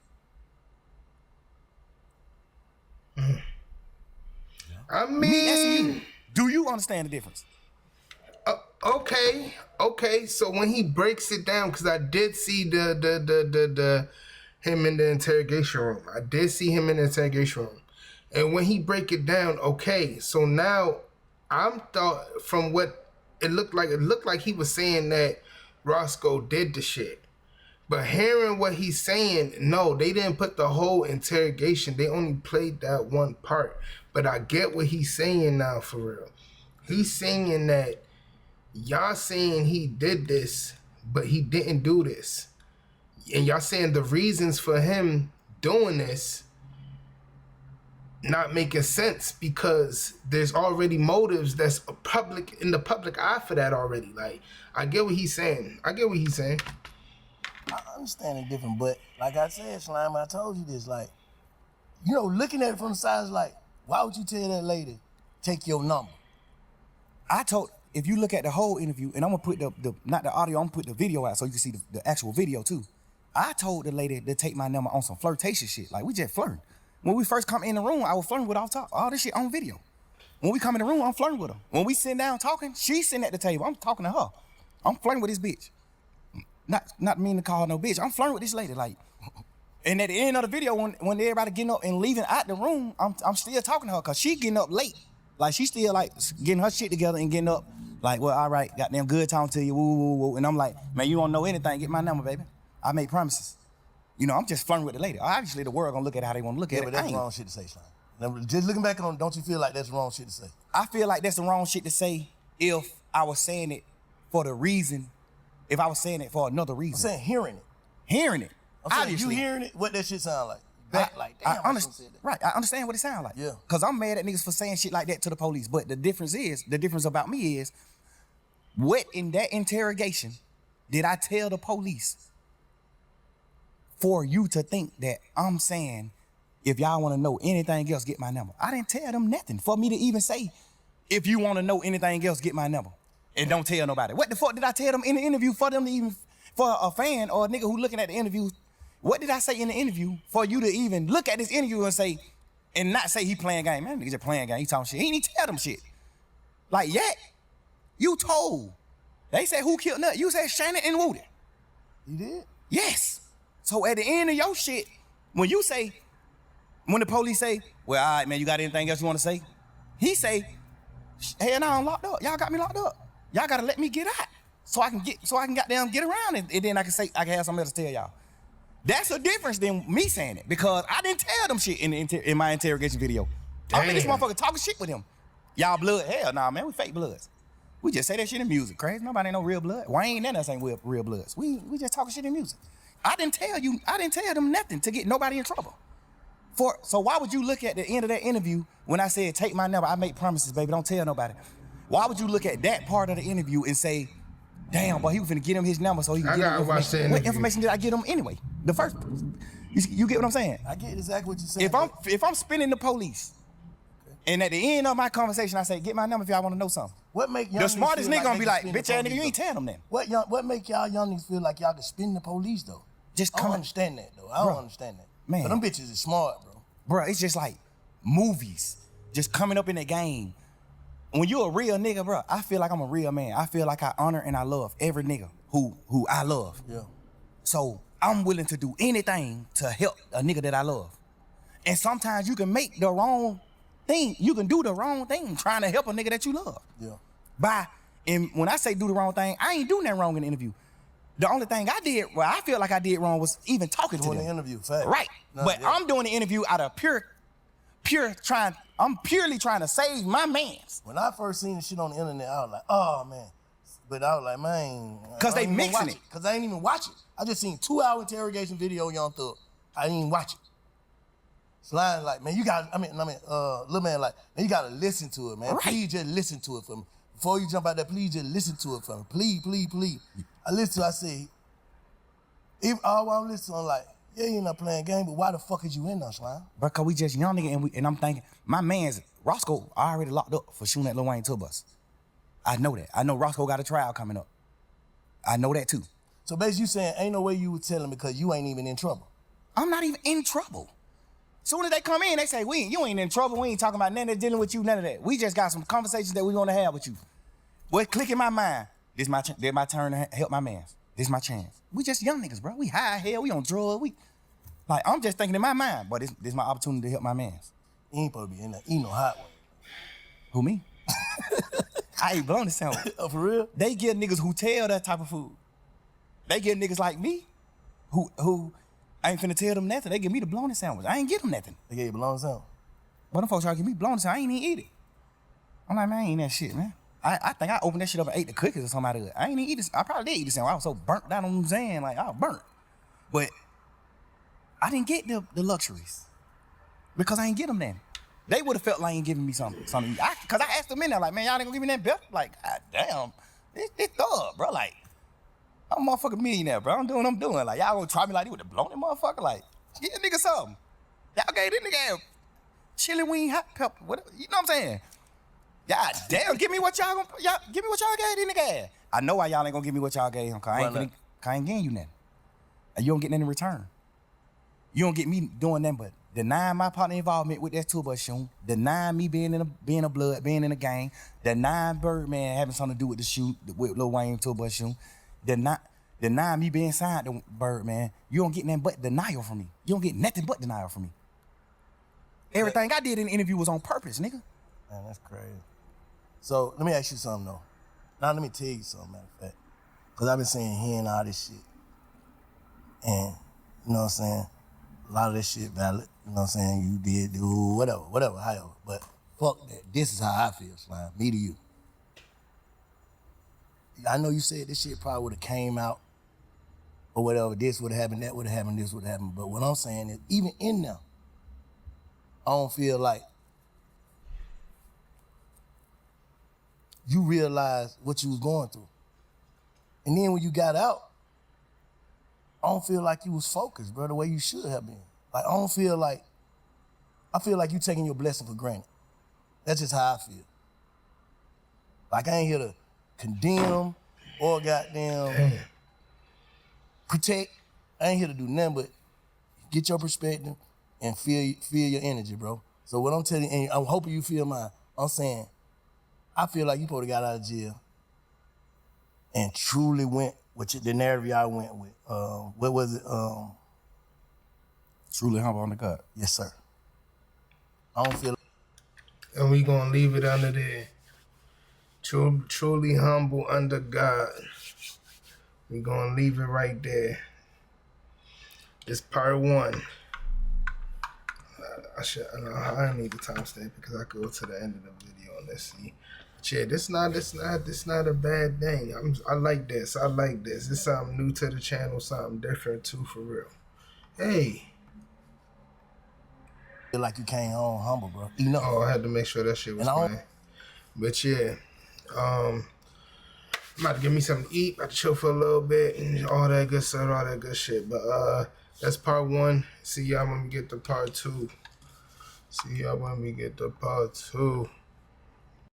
I mean, do you understand the difference? Okay. So when he breaks it down, because I did see the him in the interrogation room. I did see him in the interrogation room, and when he break it down, okay. So now I'm thought from what it looked like he was saying that Roscoe did the shit. But hearing what he's saying, no, they didn't put the whole interrogation. They only played that one part. But I get what he's saying now for real. He's saying that y'all saying he did this, but he didn't do this. And y'all saying the reasons for him doing this not making sense because there's already motives that's public in the public eye for that already. Like, I get what he's saying. I understand it different, but like I said, Slime, I told you this, like, you know, looking at it from the side is like, why would you tell that lady, take your number? If you look at the whole interview, and I'm gonna put not the audio, I'm gonna put the video out so you can see the actual video too. I told the lady to take my number on some flirtatious shit. Like, we just flirting. When we first come in the room, I was flirting with off top. All this shit on video. When we come in the room, I'm flirting with her. When we sit down talking, she's sitting at the table. I'm talking to her. I'm flirting with this bitch. not mean to call her no bitch. I'm flirting with this lady, like. And at the end of the video, when everybody getting up and leaving out the room, I'm still talking to her because she getting up late. Like, she still, like, getting her shit together and getting up. Like, well, all right, goddamn good talking to you, woo, woo, woo. And I'm like, man, you don't know anything, get my number, baby. I made promises. You know, I'm just flirting with the lady. Obviously, the world gonna look at how they wanna look at it. But that's the wrong shit to say, Slime. Now, just looking back on, don't you feel like that's the wrong shit to say? I feel like that's the wrong shit to say if I was saying it for the reason, if I was saying it for another reason. I'm saying hearing it. Hearing it. I'm saying Obviously. you hearing it, what that shit sound like? Back like, damn, I said that. Right, I understand what it sounds like. Yeah. Because I'm mad at niggas for saying shit like that to the police. But the difference about me is, what in that interrogation did I tell the police for you to think that I'm saying, if y'all want to know anything else, get my number? I didn't tell them nothing for me to even say, if you want to know anything else, get my number. And don't tell nobody. What the fuck did I tell them in the interview for them to even, for a fan or a nigga who looking at the interview? What did I say in the interview for you to even look at this interview and say, and not say he playing game? Man, nigga just playing game, he talking shit. He didn't even tell them shit. Like, yet, you told. They said who killed Nut? You said Shannon and Woody. You did? Yes. So at the end of your shit, when you say, when the police say, well, all right, man, you got anything else you want to say? He say, hell no, I'm locked up. Y'all got me locked up. Y'all gotta let me get out so I can goddamn get around and then I can say, I can have something else to tell y'all. That's a difference than me saying it, because I didn't tell them shit in my interrogation video. I mean, this motherfucker talking shit with him. Y'all blood? Hell nah, man, we fake bloods. We just say that shit in music, crazy. Nobody ain't no real blood. Wayne and us ain't real bloods. We just talking shit in music. I didn't tell them nothing to get nobody in trouble. So why would you look at the end of that interview when I said, take my number, I make promises, baby, don't tell nobody? Why would you look at that part of the interview and say, damn, boy, he was finna get him his number so he can get him information. What information did I get him anyway? The first, you get what I'm saying? I get exactly what you're saying. If I'm spinning the police, and at the end of my conversation I say, get my number if y'all want to know something. What make young the smartest nigga gonna be like, bitch ass nigga, you ain't telling them that. What make y'all young niggas feel like y'all can spin the police though? I don't understand that though. I don't understand that. Man, but them bitches is smart, bro. Bro, it's just like movies, just coming up in the game. When you a real nigga, bro, I feel like I'm a real man. I feel like I honor and I love every nigga who I love. Yeah. So I'm willing to do anything to help a nigga that I love. And sometimes you can make the wrong thing. You can do the wrong thing trying to help a nigga that you love. Yeah. And when I say do the wrong thing, I ain't doing that wrong in the interview. The only thing I did, well, I feel like I did wrong was even talking to them. Doing the interview, fact. Right. No, but yeah. I'm doing the interview out of I'm purely trying to save my mans. When I first seen the shit on the internet, I was like, oh man. But I was like, man. Cause they mixing it. Cause I ain't even watch it. I just seen 2-hour interrogation video, Young Thug. I didn't even watch it. Slime like, man, you got, little man like, man, you gotta listen to it, man. Right. Please just listen to it for me. Before you jump out there, please just listen to it for me. Please, please, please. I listened to it, I say, all I'm listening, I'm like, yeah, you're not playing game, but why the fuck is you in there, Slime? Bro, cause we just young nigga and I'm thinking, my man's Roscoe already locked up for shooting at Lil Wayne tour bus. I know that. I know Roscoe got a trial coming up. I know that too. So basically you saying ain't no way you would tell him because you ain't even in trouble. I'm not even in trouble. Soon as they come in, they say, you ain't in trouble. We ain't talking about nothing that's dealing with you, none of that. We just got some conversations that we want to have with you. What click in my mind, this my turn to help my mans. This my chance. We just young niggas, bro. We high hell, we on drugs, like, I'm just thinking in my mind, but this my opportunity to help my mans. You ain't supposed to be in there eating no hot one. Who, me? I ain't blown the sandwich. Oh, for real? They get niggas who tell that type of food. They get niggas like me, who I ain't finna tell them nothing. They give me the blown sandwich. I ain't get them nothing. They gave you blown sandwich? But them folks try to give me blown sandwich. I ain't even eat it. I'm like, man, I ain't eat that shit, man. I think I opened that shit up and ate the cookies or something out of it. I ain't even eat this. I probably did eat the sandwich. I was so burnt down on them saying, like, I was burnt. But I didn't get the luxuries because I ain't get them then. They would have felt like ain't giving me something. Cause I asked them in there, like, man, y'all ain't gonna give me that bill? Like, God damn, it's thug, bro. Like, I'm a motherfucking millionaire, bro. I'm doing what I'm doing. Like, y'all gonna try me like they would have blown that motherfucker? Like, get a nigga something. Y'all gave this nigga chili wing, hot pepper, whatever. You know what I'm saying? God damn, give me what y'all gave this nigga. I know why y'all ain't gonna give me what y'all gave him, cause I ain't getting you nothing. And you don't get nothing in return. You don't get me doing nothing but denying my partner involvement with that tour bus shooting, denying me being a blood, being in a gang, denying Birdman having something to do with the shoot, with Lil Wayne tour bus shooting, deny me being signed to Bird, man, you don't get nothing but denial from me. You don't get nothing but denial from me. Everything I did in the interview was on purpose, nigga. Man, that's crazy. So let me ask you something though. Now let me tell you something, matter of fact. Cause I've been saying hearing all this shit. And you know what I'm saying? A lot of this shit valid. You know what I'm saying? You did do whatever, however. But fuck that. This is how I feel, Slime. Me to you. I know you said this shit probably would have came out or whatever. This would have happened, that would have happened, this would have happened. But what I'm saying is, even in there, I don't feel like you realized what you was going through. And then when you got out, I don't feel like you was focused, bro, the way you should have been. Like, I feel like you taking your blessing for granted. That's just how I feel. Like, I ain't here to condemn or goddamn protect. I ain't here to do nothing but get your perspective and feel your energy, bro. So what I'm telling you, and I'm hoping you feel mine, I'm saying, I feel like you probably got out of jail and truly went with the narrative y'all went with. What was it? Truly humble on the gut. Yes, sir. I don't feel. And we gonna leave it under there. Truly humble under God. We gonna leave it right there. It's part 1. I need the timestamp because I go to the end of the video and let's see. But yeah, this not a bad thing. I like this. I like this. It's something new to the channel, something different too, for real. Hey. Feel like you came home humble, bro. You know. Oh, I had to make sure that shit was playing. But yeah, I'm about to give me something to eat, about to chill for a little bit, and all that good stuff, all that good shit. But that's part 1. See y'all when we get to part 2. See y'all when we get to part 2.